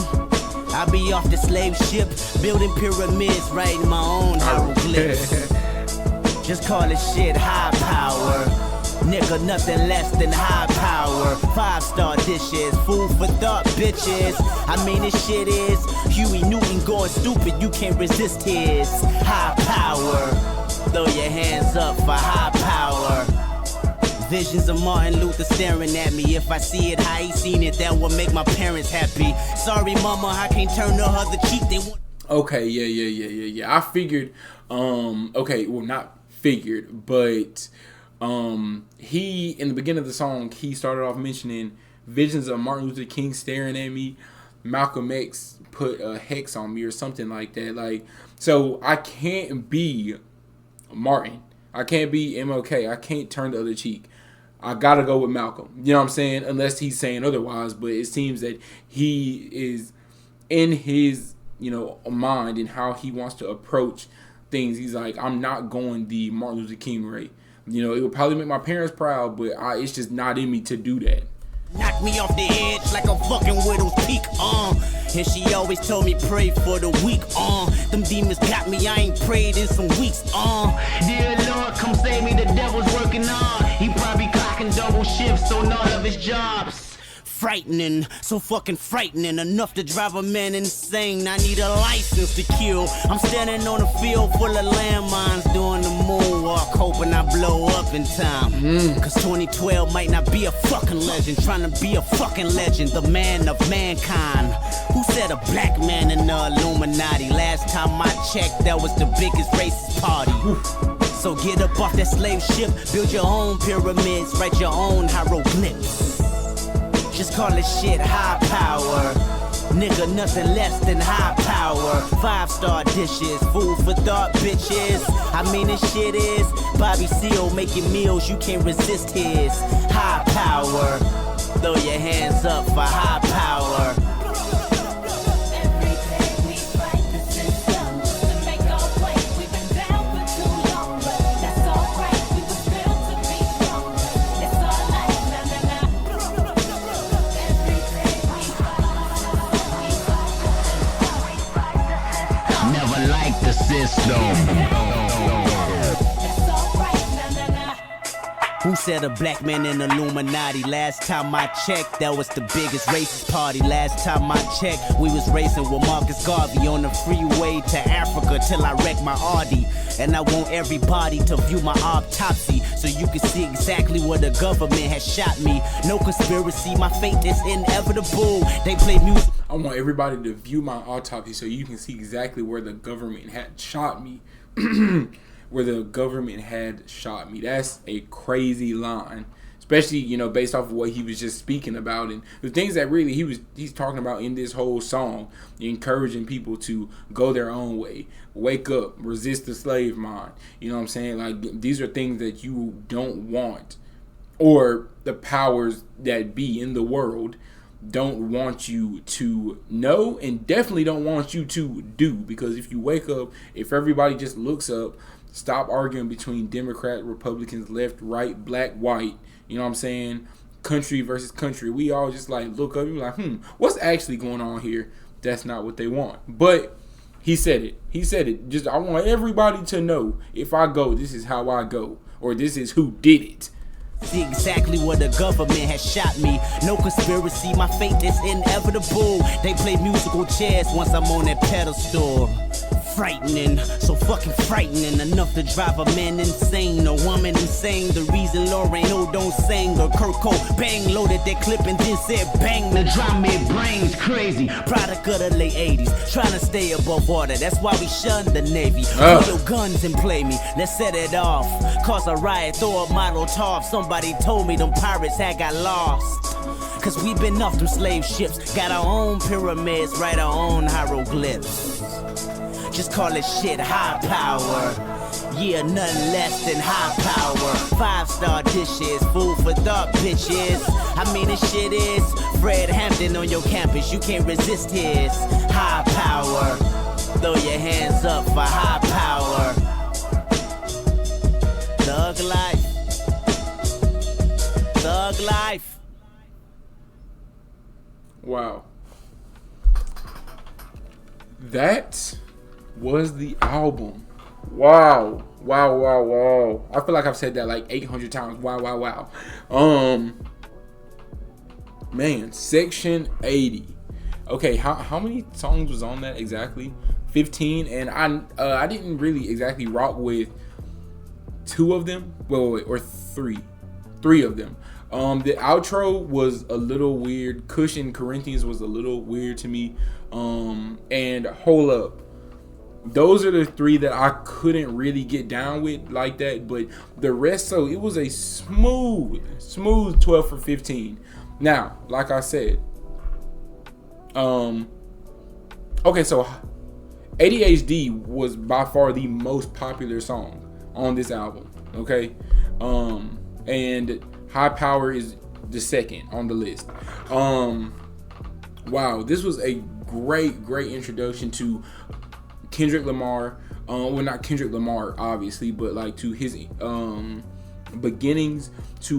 I be off the slave ship, building pyramids, writing my own hieroglyphs. Just call it shit high power. Nigga, nothing less than high power. 5-star dishes, food for thought, bitches. I mean, this shit is Huey Newton going stupid. You can't resist his high power. Throw your hands up for high power. Visions of Martin Luther staring at me. If I see it, how he seen it, that would make my parents happy. Sorry, mama, I can't turn the other cheek. They want. Okay, yeah. I figured. Okay, well, not figured, but he in the beginning of the song he started off mentioning visions of Martin Luther King staring at me. Malcolm X put a hex on me or something like that. Like, so I can't be Martin. I can't be MLK. I can't turn the other cheek. I gotta go with Malcolm. You know what I'm saying? Unless he's saying otherwise. But it seems that he is in his, mind and how he wants to approach things. He's like, I'm not going the Martin Luther King way. It would probably make my parents proud, but it's just not in me to do that. Knock me off the edge like a fucking widow's peak, And she always told me pray for the weak, Them demons got me, I ain't prayed in some weeks, Dear Lord, come save me, the devil's working on. He probably clocking double shifts on all of his jobs. Frightening, so fucking frightening, enough to drive a man insane. I need a license to kill. I'm standing on a field full of landmines doing the moonwalk, hoping I blow up in time. Cause 2012 might not be a fucking legend, trying to be a fucking legend, the man of mankind. Who said a black man in the Illuminati? Last time I checked, that was the biggest racist party. So get up off that slave ship, build your own pyramids, write your own hieroglyphs. Just call it shit high power. Nigga, nothing less than high power. 5-star dishes, food for thought, bitches. I mean, this shit is Bobby Seale making meals, you can't resist his high power. Throw your hands up for high power. Who said a black man in Illuminati? Last time I checked, that was the biggest racist party. Last time I checked, we was racing with Marcus Garvey on the freeway to Africa till I wrecked my Audi. And I want everybody to view my autopsy so you can see exactly where the government has shot me. No conspiracy, my fate is inevitable. They play music. I want everybody to view my autopsy so you can see exactly where the government had shot me. Where the government had shot me. That's a crazy line. Especially, based off of what he was just speaking about and the things that really he's talking about in this whole song, encouraging people to go their own way, wake up, resist the slave mind. You know what I'm saying? Like, these are things that you don't want, or the powers that be in the world don't want you to know, and definitely don't want you to do. Because if you wake up, if everybody just looks up, stop arguing between Democrat, Republicans, left, right, black, white, you know what I'm saying? Country versus country. We all just look up and be like, what's actually going on here? That's not what they want. But he said it. Just, I want everybody to know, if I go, this is how I go. Or this is who did it. See exactly where the government has shot me. No conspiracy, my fate is inevitable. They play musical chairs once I'm on that pedestal. frightening, so fucking frightening. Enough to drive a man insane, a woman insane. The reason Lauren Hill don't sing, or Kurt Cobain loaded that clip and then said bang. The drama it brains crazy. Product of the late 80s, trying to stay above water. That's why we shun the Navy. Put your guns and play me, let's set it off. Cause a riot, throw a model top. Somebody told me them pirates had got lost. Cause we been off them slave ships, got our own pyramids, write our own hieroglyphs. Just call it shit high power. Yeah, nothing less than high power. 5-star dishes, food for thought, bitches. I mean, this shit is Fred Hampton on your campus. You can't resist his high power. Throw your hands up for high power. Thug life. Thug life. Wow. That was the album. Wow. Wow, wow, wow. I feel like I've said that like 800 times. Wow, wow, wow. Man, Section 80. Okay, how many songs was on that exactly? 15, and I didn't really exactly rock with 2 of them. Wait, or 3. 3 of them. The outro was a little weird. Kush and Corinthians was a little weird to me. And Hol Up. Those are the 3 that I couldn't really get down with like that. But the rest, so it was a smooth 12 for 15. Now, like I said, okay, so A.D.H.D was by far the most popular song on this album. Okay, and HiiiPoWeR is the second on the list. Wow, this was a great introduction to Kendrick Lamar. Well, not Kendrick Lamar, obviously, but like to his beginnings, to